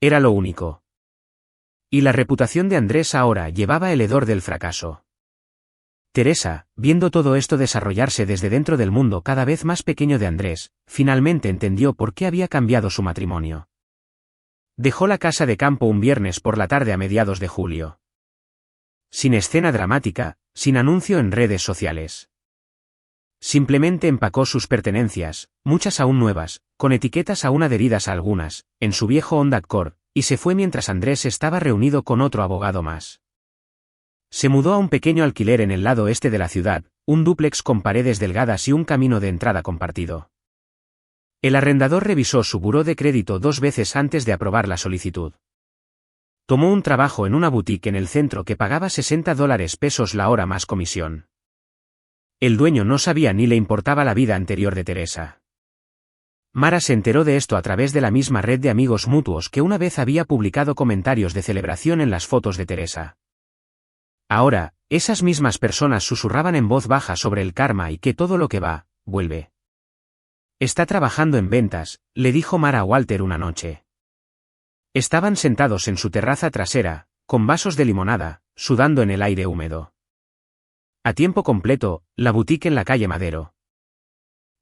Era lo único. Y la reputación de Andrés ahora llevaba el hedor del fracaso. Teresa, viendo todo esto desarrollarse desde dentro del mundo cada vez más pequeño de Andrés, finalmente entendió por qué había cambiado su matrimonio. Dejó la casa de campo un viernes por la tarde a mediados de julio. Sin escena dramática, sin anuncio en redes sociales. Simplemente empacó sus pertenencias, muchas aún nuevas, con etiquetas aún adheridas a algunas, en su viejo Honda Accord, y se fue mientras Andrés estaba reunido con otro abogado más. Se mudó a un pequeño alquiler en el lado este de la ciudad, un dúplex con paredes delgadas y un camino de entrada compartido. El arrendador revisó su buró de crédito 2 veces antes de aprobar la solicitud. Tomó un trabajo en una boutique en el centro que pagaba $60 la hora más comisión. El dueño no sabía ni le importaba la vida anterior de Teresa. Mara se enteró de esto a través de la misma red de amigos mutuos que una vez había publicado comentarios de celebración en las fotos de Teresa. Ahora, esas mismas personas susurraban en voz baja sobre el karma y que todo lo que va, vuelve. Está trabajando en ventas, le dijo Mara a Walter una noche. Estaban sentados en su terraza trasera, con vasos de limonada, sudando en el aire húmedo. A tiempo completo, la boutique en la calle Madero.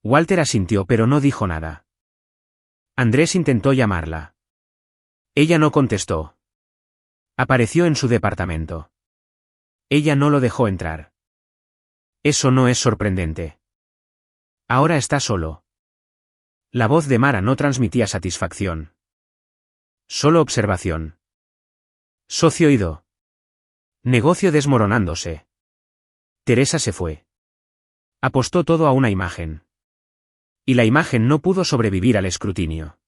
Walter asintió pero no dijo nada. Andrés intentó llamarla. Ella no contestó. Apareció en su departamento. Ella no lo dejó entrar. Eso no es sorprendente. Ahora está solo. La voz de Mara no transmitía satisfacción. Solo observación. Socio ido. Negocio desmoronándose. Teresa se fue. Apostó todo a una imagen. Y la imagen no pudo sobrevivir al escrutinio.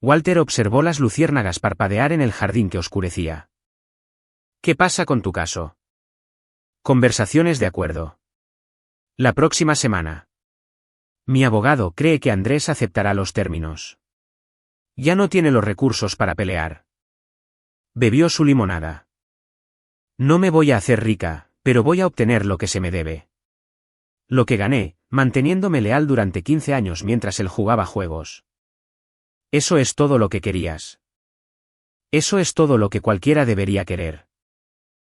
Walter observó las luciérnagas parpadear en el jardín que oscurecía. ¿Qué pasa con tu caso? Conversaciones de acuerdo. La próxima semana. Mi abogado cree que Andrés aceptará los términos. Ya no tiene los recursos para pelear. Bebió su limonada. No me voy a hacer rica, pero voy a obtener lo que se me debe. Lo que gané, manteniéndome leal durante 15 años mientras él jugaba juegos. Eso es todo lo que querías. Eso es todo lo que cualquiera debería querer.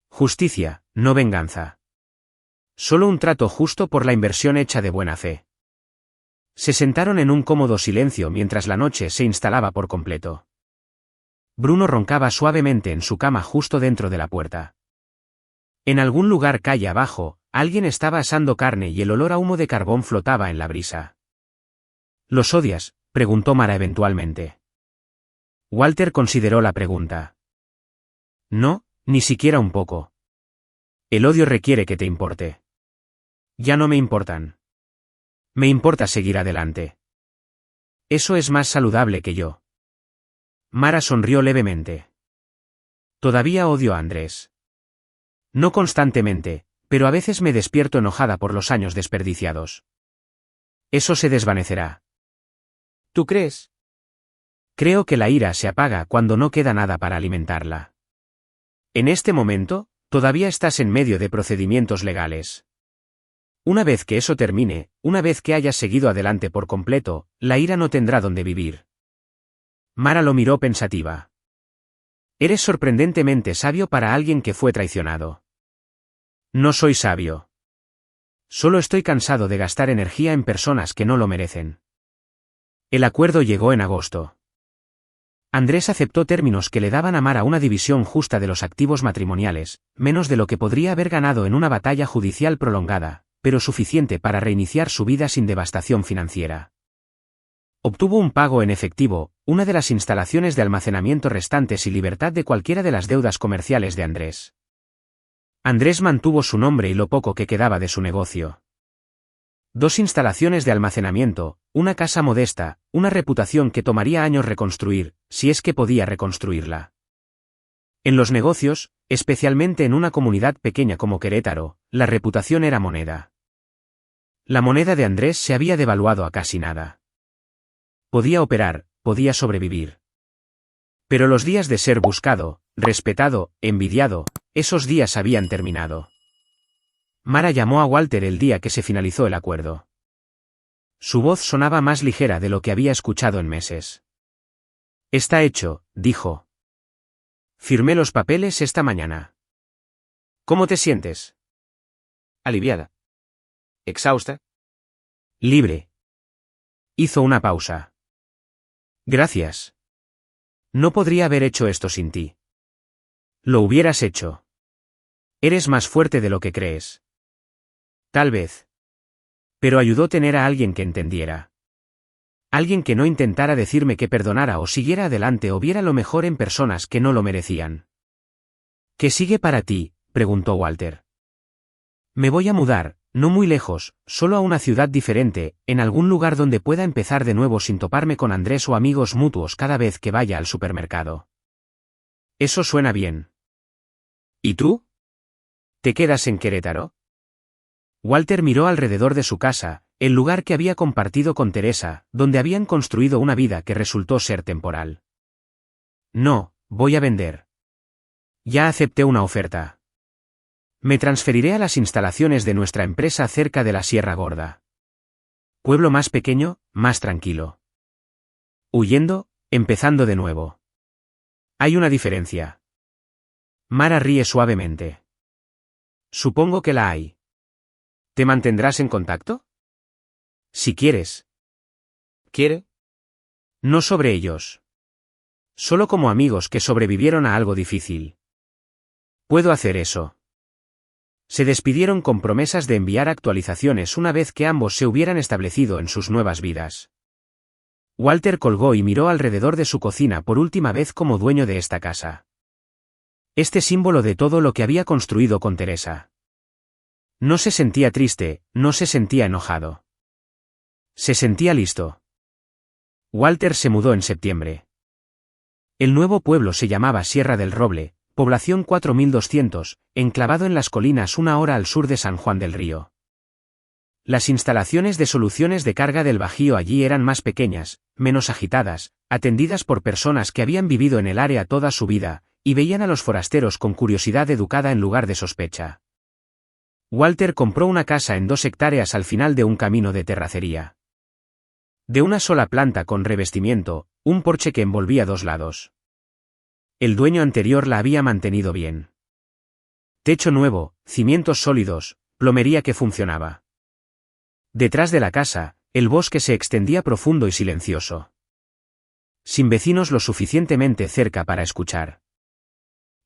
Justicia, no venganza. Solo un trato justo por la inversión hecha de buena fe. Se sentaron en un cómodo silencio mientras la noche se instalaba por completo. Bruno roncaba suavemente en su cama justo dentro de la puerta. En algún lugar calle abajo, alguien estaba asando carne y el olor a humo de carbón flotaba en la brisa. ¿Los odias?, preguntó Mara eventualmente. Walter consideró la pregunta. No, ni siquiera un poco. El odio requiere que te importe. Ya no me importan. Me importa seguir adelante. Eso es más saludable que yo. Mara sonrió levemente. Todavía odio a Andrés. No constantemente, pero a veces me despierto enojada por los años desperdiciados. Eso se desvanecerá. ¿Tú crees? Creo que la ira se apaga cuando no queda nada para alimentarla. En este momento, todavía estás en medio de procedimientos legales. Una vez que eso termine, una vez que hayas seguido adelante por completo, la ira no tendrá dónde vivir. Mara lo miró pensativa. Eres sorprendentemente sabio para alguien que fue traicionado. No soy sabio. Solo estoy cansado de gastar energía en personas que no lo merecen. El acuerdo llegó en agosto. Andrés aceptó términos que le daban a Mara una división justa de los activos matrimoniales, menos de lo que podría haber ganado en una batalla judicial prolongada, pero suficiente para reiniciar su vida sin devastación financiera. Obtuvo un pago en efectivo, una de las instalaciones de almacenamiento restantes y libertad de cualquiera de las deudas comerciales de Andrés. Andrés mantuvo su nombre y lo poco que quedaba de su negocio. 2 instalaciones de almacenamiento, una casa modesta, una reputación que tomaría años reconstruir, si es que podía reconstruirla. En los negocios, especialmente en una comunidad pequeña como Querétaro, la reputación era moneda. La moneda de Andrés se había devaluado a casi nada. Podía operar, podía sobrevivir. Pero los días de ser buscado, respetado, envidiado, esos días habían terminado. Mara llamó a Walter el día que se finalizó el acuerdo. Su voz sonaba más ligera de lo que había escuchado en meses. Está hecho, dijo. Firmé los papeles esta mañana. ¿Cómo te sientes? Aliviada. ¿Exhausta? Libre. Hizo una pausa. Gracias. No podría haber hecho esto sin ti. Lo hubieras hecho. Eres más fuerte de lo que crees. Tal vez. Pero ayudó tener a alguien que entendiera. Alguien que no intentara decirme que perdonara o siguiera adelante o viera lo mejor en personas que no lo merecían. ¿Qué sigue para ti?, preguntó Walter. Me voy a mudar, no muy lejos, solo a una ciudad diferente, en algún lugar donde pueda empezar de nuevo sin toparme con Andrés o amigos mutuos cada vez que vaya al supermercado. Eso suena bien. ¿Y tú? ¿Te quedas en Querétaro? Walter miró alrededor de su casa, el lugar que había compartido con Teresa, donde habían construido una vida que resultó ser temporal. No, voy a vender. Ya acepté una oferta. Me transferiré a las instalaciones de nuestra empresa cerca de la Sierra Gorda. Pueblo más pequeño, más tranquilo. Huyendo, empezando de nuevo. Hay una diferencia. Mara ríe suavemente. Supongo que la hay. ¿Te mantendrás en contacto? Si quieres. ¿Quiere? No sobre ellos. Solo como amigos que sobrevivieron a algo difícil. Puedo hacer eso. Se despidieron con promesas de enviar actualizaciones una vez que ambos se hubieran establecido en sus nuevas vidas. Walter colgó y miró alrededor de su cocina por última vez como dueño de esta casa. Este símbolo de todo lo que había construido con Teresa. No se sentía triste, no se sentía enojado. Se sentía listo. Walter se mudó en septiembre. El nuevo pueblo se llamaba Sierra del Roble, población 4200, enclavado en las colinas una hora al sur de San Juan del Río. Las instalaciones de soluciones de carga del Bajío allí eran más pequeñas, menos agitadas, atendidas por personas que habían vivido en el área toda su vida, y veían a los forasteros con curiosidad educada en lugar de sospecha. Walter compró una casa en 2 hectáreas al final de un camino de terracería. De una sola planta con revestimiento, un porche que envolvía 2 lados. El dueño anterior la había mantenido bien. Techo nuevo, cimientos sólidos, plomería que funcionaba. Detrás de la casa, el bosque se extendía profundo y silencioso. Sin vecinos lo suficientemente cerca para escuchar.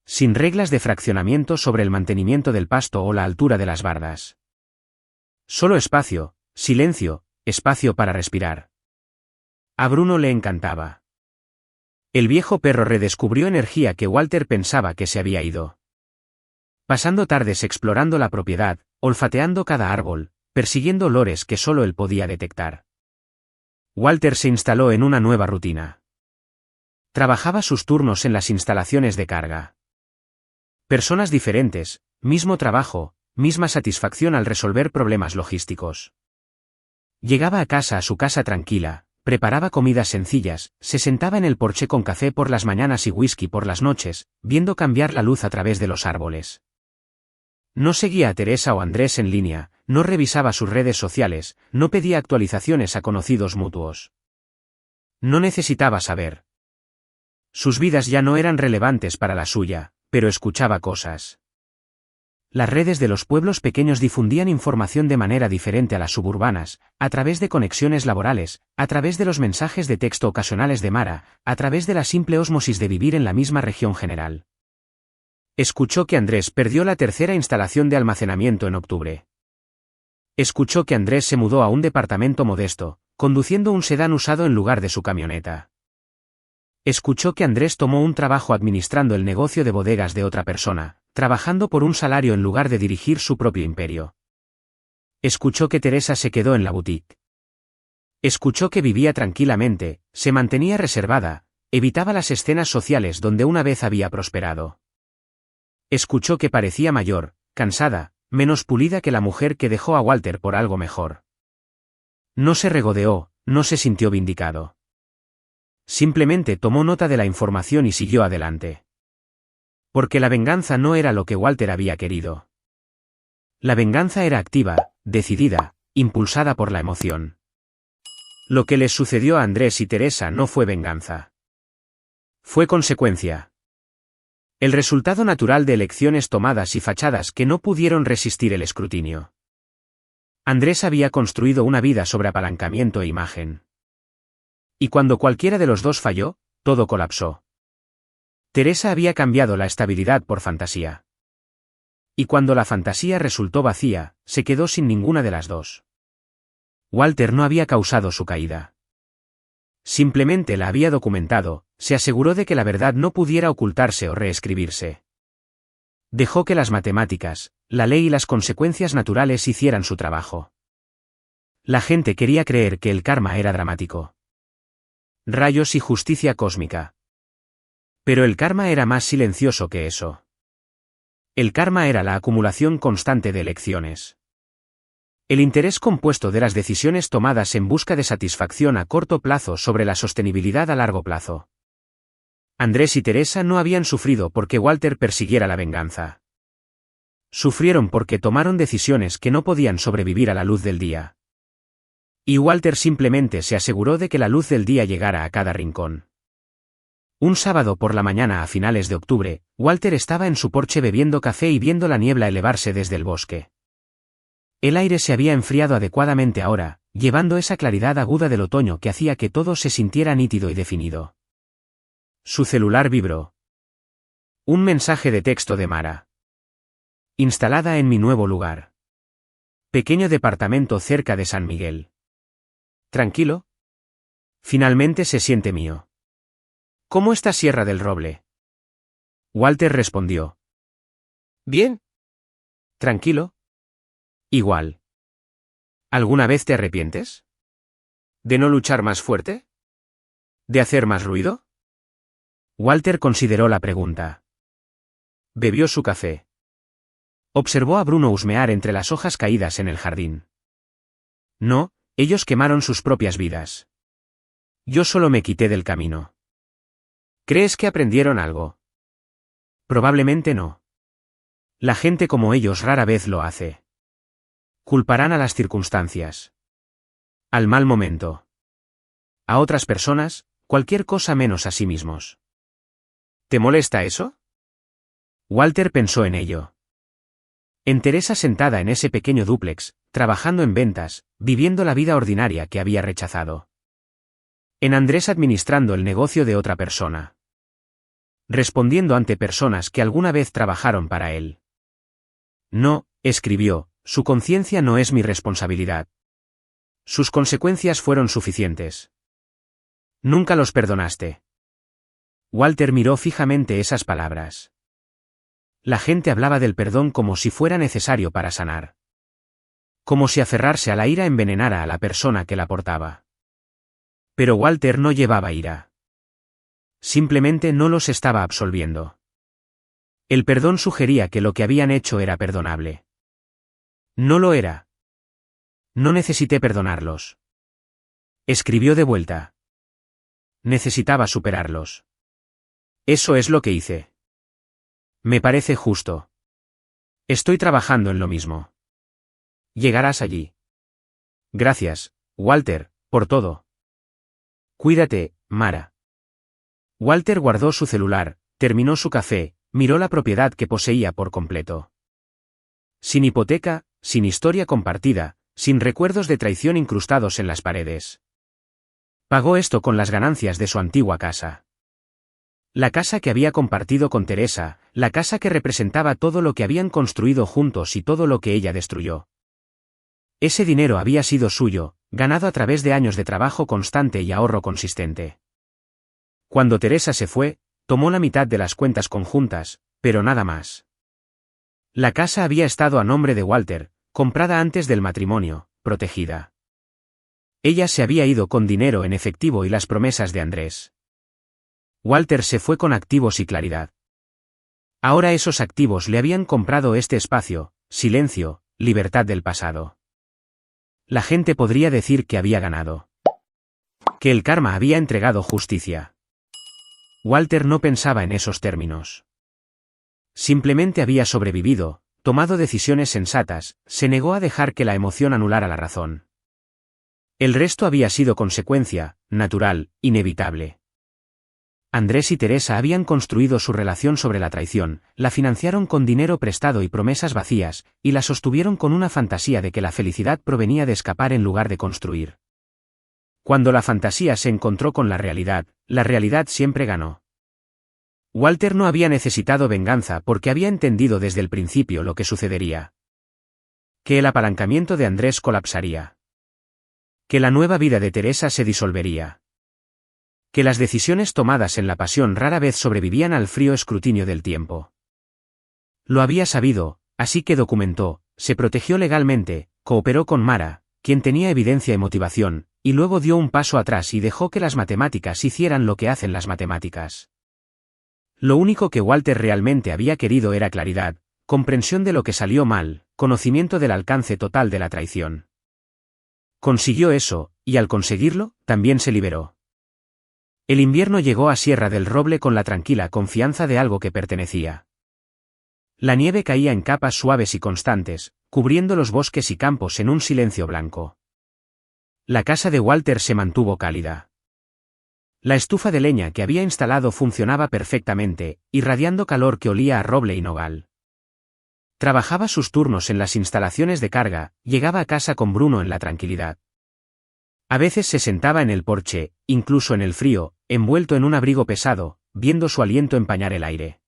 Sin reglas de fraccionamiento sobre el mantenimiento del pasto o la altura de las bardas. Solo espacio, silencio, espacio para respirar. A Bruno le encantaba. El viejo perro redescubrió energía que Walter pensaba que se había ido. Pasando tardes explorando la propiedad, olfateando cada árbol, persiguiendo olores que solo él podía detectar. Walter se instaló en una nueva rutina. Trabajaba sus turnos en las instalaciones de carga. Personas diferentes, mismo trabajo, misma satisfacción al resolver problemas logísticos. Llegaba a su casa tranquila, preparaba comidas sencillas, se sentaba en el porche con café por las mañanas y whisky por las noches, viendo cambiar la luz a través de los árboles. No seguía a Teresa o Andrés en línea, no revisaba sus redes sociales, no pedía actualizaciones a conocidos mutuos. No necesitaba saber. Sus vidas ya no eran relevantes para la suya, pero escuchaba cosas. Las redes de los pueblos pequeños difundían información de manera diferente a las suburbanas, a través de conexiones laborales, a través de los mensajes de texto ocasionales de Mara, a través de la simple ósmosis de vivir en la misma región general. Escuchó que Andrés perdió la 3ª instalación de almacenamiento en octubre. Escuchó que Andrés se mudó a un departamento modesto, conduciendo un sedán usado en lugar de su camioneta. Escuchó que Andrés tomó un trabajo administrando el negocio de bodegas de otra persona, trabajando por un salario en lugar de dirigir su propio imperio. Escuchó que Teresa se quedó en la boutique. Escuchó que vivía tranquilamente, se mantenía reservada, evitaba las escenas sociales donde una vez había prosperado. Escuchó que parecía mayor, cansada, menos pulida que la mujer que dejó a Walter por algo mejor. No se regodeó, no se sintió vindicado. Simplemente tomó nota de la información y siguió adelante. Porque la venganza no era lo que Walter había querido. La venganza era activa, decidida, impulsada por la emoción. Lo que les sucedió a Andrés y Teresa no fue venganza. Fue consecuencia. El resultado natural de elecciones tomadas y fachadas que no pudieron resistir el escrutinio. Andrés había construido una vida sobre apalancamiento e imagen. Y cuando cualquiera de los dos falló, todo colapsó. Teresa había cambiado la estabilidad por fantasía. Y cuando la fantasía resultó vacía, se quedó sin ninguna de las dos. Walter no había causado su caída. Simplemente la había documentado, se aseguró de que la verdad no pudiera ocultarse o reescribirse. Dejó que las matemáticas, la ley y las consecuencias naturales hicieran su trabajo. La gente quería creer que el karma era dramático. Rayos y justicia cósmica. Pero el karma era más silencioso que eso. El karma era la acumulación constante de elecciones. El interés compuesto de las decisiones tomadas en busca de satisfacción a corto plazo sobre la sostenibilidad a largo plazo. Andrés y Teresa no habían sufrido porque Walter persiguiera la venganza. Sufrieron porque tomaron decisiones que no podían sobrevivir a la luz del día. Y Walter simplemente se aseguró de que la luz del día llegara a cada rincón. Un sábado por la mañana a finales de octubre, Walter estaba en su porche bebiendo café y viendo la niebla elevarse desde el bosque. El aire se había enfriado adecuadamente ahora, llevando esa claridad aguda del otoño que hacía que todo se sintiera nítido y definido. Su celular vibró. Un mensaje de texto de Mara. Instalada en mi nuevo lugar. Pequeño departamento cerca de San Miguel. ¿Tranquilo? Finalmente se siente mío. ¿Cómo está Sierra del Roble? Walter respondió. Bien. ¿Tranquilo? Igual. ¿Alguna vez te arrepientes? ¿De no luchar más fuerte? ¿De hacer más ruido? Walter consideró la pregunta. Bebió su café. Observó a Bruno husmear entre las hojas caídas en el jardín. No, ellos quemaron sus propias vidas. Yo solo me quité del camino. ¿Crees que aprendieron algo? Probablemente no. La gente como ellos rara vez lo hace. Culparán a las circunstancias. Al mal momento. A otras personas, cualquier cosa menos a sí mismos. ¿Te molesta eso? Walter pensó en ello. En Teresa sentada en ese pequeño dúplex, trabajando en ventas, viviendo la vida ordinaria que había rechazado. En Andrés administrando el negocio de otra persona. Respondiendo ante personas que alguna vez trabajaron para él. No, escribió, su conciencia no es mi responsabilidad. Sus consecuencias fueron suficientes. Nunca los perdonaste. Walter miró fijamente esas palabras. La gente hablaba del perdón como si fuera necesario para sanar. Como si aferrarse a la ira envenenara a la persona que la portaba. Pero Walter no llevaba ira. Simplemente no los estaba absolviendo. El perdón sugería que lo que habían hecho era perdonable. No lo era. No necesité perdonarlos. Escribió de vuelta. Necesitaba superarlos. Eso es lo que hice. Me parece justo. Estoy trabajando en lo mismo. Llegarás allí. Gracias, Walter, por todo. Cuídate, Mara. Walter guardó su celular, terminó su café, miró la propiedad que poseía por completo. Sin hipoteca, sin historia compartida, sin recuerdos de traición incrustados en las paredes. Pagó esto con las ganancias de su antigua casa. La casa que había compartido con Teresa, la casa que representaba todo lo que habían construido juntos y todo lo que ella destruyó. Ese dinero había sido suyo, ganado a través de años de trabajo constante y ahorro consistente. Cuando Teresa se fue, tomó la mitad de las cuentas conjuntas, pero nada más. La casa había estado a nombre de Walter, comprada antes del matrimonio, protegida. Ella se había ido con dinero en efectivo y las promesas de Andrés. Walter se fue con activos y claridad. Ahora esos activos le habían comprado este espacio, silencio, libertad del pasado. La gente podría decir que había ganado. Que el karma había entregado justicia. Walter no pensaba en esos términos. Simplemente había sobrevivido, tomado decisiones sensatas, se negó a dejar que la emoción anulara la razón. El resto había sido consecuencia, natural, inevitable. Andrés y Teresa habían construido su relación sobre la traición, la financiaron con dinero prestado y promesas vacías, y la sostuvieron con una fantasía de que la felicidad provenía de escapar en lugar de construir. Cuando la fantasía se encontró con la realidad siempre ganó. Walter no había necesitado venganza porque había entendido desde el principio lo que sucedería. Que el apalancamiento de Andrés colapsaría. Que la nueva vida de Teresa se disolvería. Que las decisiones tomadas en la pasión rara vez sobrevivían al frío escrutinio del tiempo. Lo había sabido, así que documentó, se protegió legalmente, cooperó con Mara, quien tenía evidencia y motivación, y luego dio un paso atrás y dejó que las matemáticas hicieran lo que hacen las matemáticas. Lo único que Walter realmente había querido era claridad, comprensión de lo que salió mal, conocimiento del alcance total de la traición. Consiguió eso, y al conseguirlo, también se liberó. El invierno llegó a Sierra del Roble con la tranquila confianza de algo que pertenecía. La nieve caía en capas suaves y constantes, cubriendo los bosques y campos en un silencio blanco. La casa de Walter se mantuvo cálida. La estufa de leña que había instalado funcionaba perfectamente, irradiando calor que olía a roble y nogal. Trabajaba sus turnos en las instalaciones de carga, llegaba a casa con Bruno en la tranquilidad. A veces se sentaba en el porche, incluso en el frío, envuelto en un abrigo pesado, viendo su aliento empañar el aire.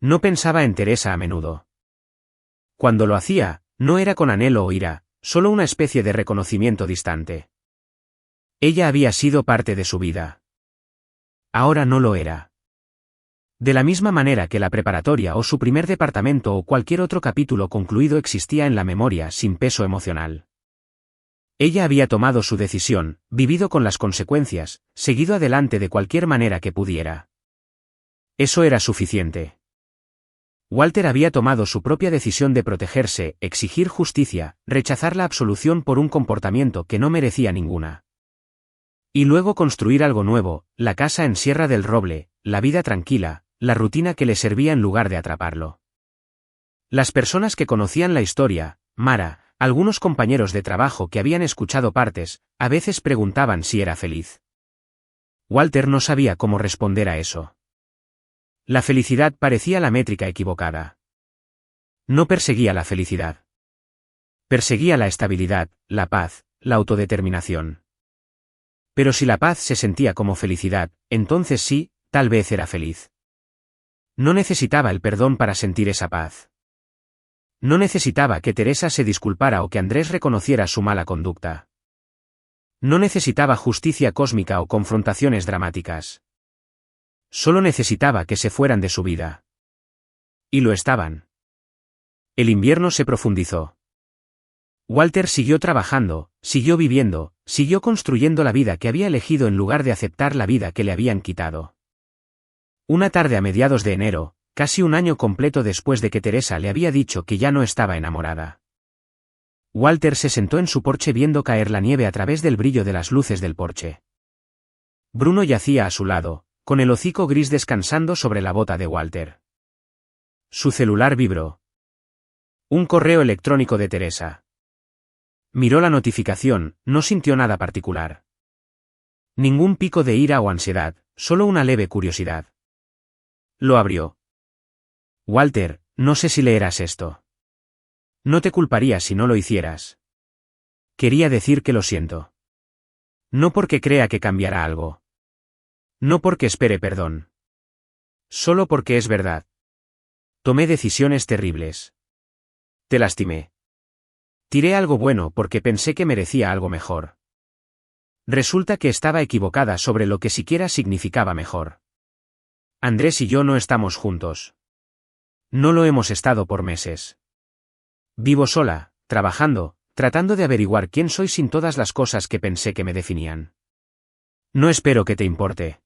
No pensaba en Teresa a menudo. Cuando lo hacía, no era con anhelo o ira, solo una especie de reconocimiento distante. Ella había sido parte de su vida. Ahora no lo era. De la misma manera que la preparatoria o su primer departamento o cualquier otro capítulo concluido existía en la memoria sin peso emocional. Ella había tomado su decisión, vivido con las consecuencias, seguido adelante de cualquier manera que pudiera. Eso era suficiente. Walter había tomado su propia decisión de protegerse, exigir justicia, rechazar la absolución por un comportamiento que no merecía ninguna. Y luego construir algo nuevo, la casa en Sierra del Roble, la vida tranquila, la rutina que le servía en lugar de atraparlo. Las personas que conocían la historia, Mara, algunos compañeros de trabajo que habían escuchado partes, a veces preguntaban si era feliz. Walter no sabía cómo responder a eso. La felicidad parecía la métrica equivocada. No perseguía la felicidad. Perseguía la estabilidad, la paz, la autodeterminación. Pero si la paz se sentía como felicidad, entonces sí, tal vez era feliz. No necesitaba el perdón para sentir esa paz. No necesitaba que Teresa se disculpara o que Andrés reconociera su mala conducta. No necesitaba justicia cósmica o confrontaciones dramáticas. Solo necesitaba que se fueran de su vida. Y lo estaban. El invierno se profundizó. Walter siguió trabajando, siguió viviendo, siguió construyendo la vida que había elegido en lugar de aceptar la vida que le habían quitado. Una tarde a mediados de enero, casi un año completo después de que Teresa le había dicho que ya no estaba enamorada. Walter se sentó en su porche viendo caer la nieve a través del brillo de las luces del porche. Bruno yacía a su lado, con el hocico gris descansando sobre la bota de Walter. Su celular vibró. Un correo electrónico de Teresa. Miró la notificación, no sintió nada particular. Ningún pico de ira o ansiedad, solo una leve curiosidad. Lo abrió. Walter, no sé si leerás esto. No te culparía si no lo hicieras. Quería decir que lo siento. No porque crea que cambiará algo. No porque espere perdón. Solo porque es verdad. Tomé decisiones terribles. Te lastimé. Tiré algo bueno porque pensé que merecía algo mejor. Resulta que estaba equivocada sobre lo que siquiera significaba mejor. Andrés y yo no estamos juntos. No lo hemos estado por meses. Vivo sola, trabajando, tratando de averiguar quién soy sin todas las cosas que pensé que me definían. No espero que te importe.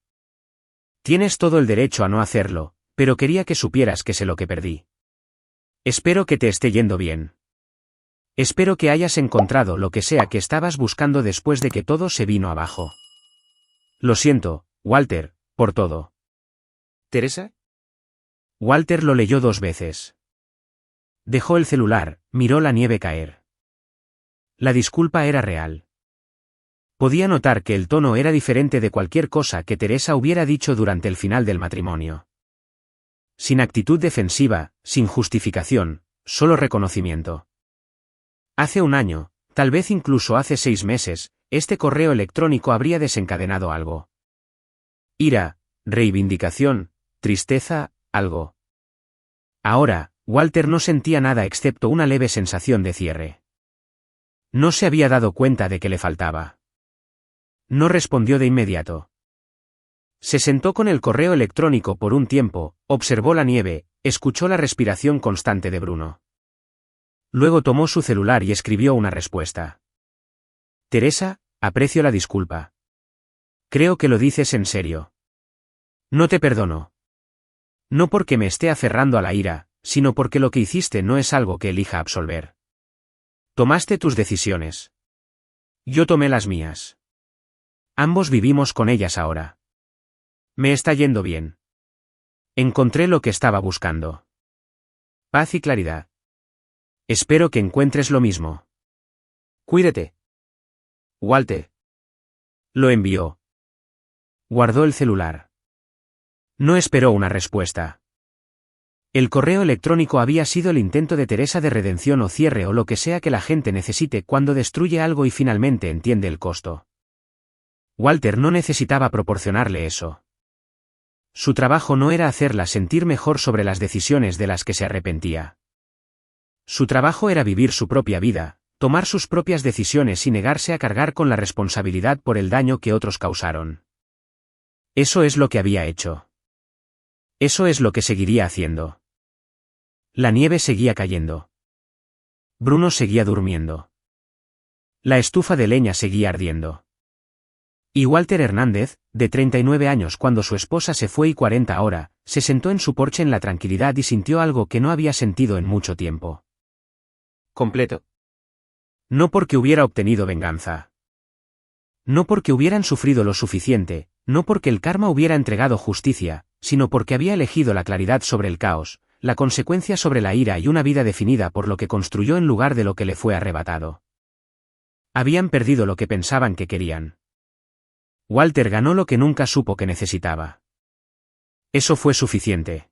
Tienes todo el derecho a no hacerlo, pero quería que supieras que sé lo que perdí. Espero que te esté yendo bien. Espero que hayas encontrado lo que sea que estabas buscando después de que todo se vino abajo. Lo siento, Walter, por todo. ¿Teresa? Walter lo leyó 2 veces. Dejó el celular, miró la nieve caer. La disculpa era real. Podía notar que el tono era diferente de cualquier cosa que Teresa hubiera dicho durante el final del matrimonio. Sin actitud defensiva, sin justificación, solo reconocimiento. Hace un año, tal vez incluso hace 6 meses, este correo electrónico habría desencadenado algo. Ira, reivindicación, tristeza, algo. Ahora, Walter no sentía nada excepto una leve sensación de cierre. No se había dado cuenta de que le faltaba. No respondió de inmediato. Se sentó con el correo electrónico por un tiempo, observó la nieve, escuchó la respiración constante de Bruno. Luego tomó su celular y escribió una respuesta. Teresa, aprecio la disculpa. Creo que lo dices en serio. No te perdono. No porque me esté aferrando a la ira, sino porque lo que hiciste no es algo que elija absolver. Tomaste tus decisiones. Yo tomé las mías. Ambos vivimos con ellas ahora. Me está yendo bien. Encontré lo que estaba buscando. Paz y claridad. Espero que encuentres lo mismo. Cuídate. Walter. Lo envió. Guardó el celular. No esperó una respuesta. El correo electrónico había sido el intento de Teresa de redención o cierre o lo que sea que la gente necesite cuando destruye algo y finalmente entiende el costo. Walter no necesitaba proporcionarle eso. Su trabajo no era hacerla sentir mejor sobre las decisiones de las que se arrepentía. Su trabajo era vivir su propia vida, tomar sus propias decisiones y negarse a cargar con la responsabilidad por el daño que otros causaron. Eso es lo que había hecho. Eso es lo que seguiría haciendo. La nieve seguía cayendo. Bruno seguía durmiendo. La estufa de leña seguía ardiendo. Y Walter Hernández, de 39 años cuando su esposa se fue y 40 ahora, se sentó en su porche en la tranquilidad y sintió algo que no había sentido en mucho tiempo. Completo. No porque hubiera obtenido venganza. No porque hubieran sufrido lo suficiente, no porque el karma hubiera entregado justicia, sino porque había elegido la claridad sobre el caos, la consecuencia sobre la ira y una vida definida por lo que construyó en lugar de lo que le fue arrebatado. Habían perdido lo que pensaban que querían. Walter ganó lo que nunca supo que necesitaba. Eso fue suficiente.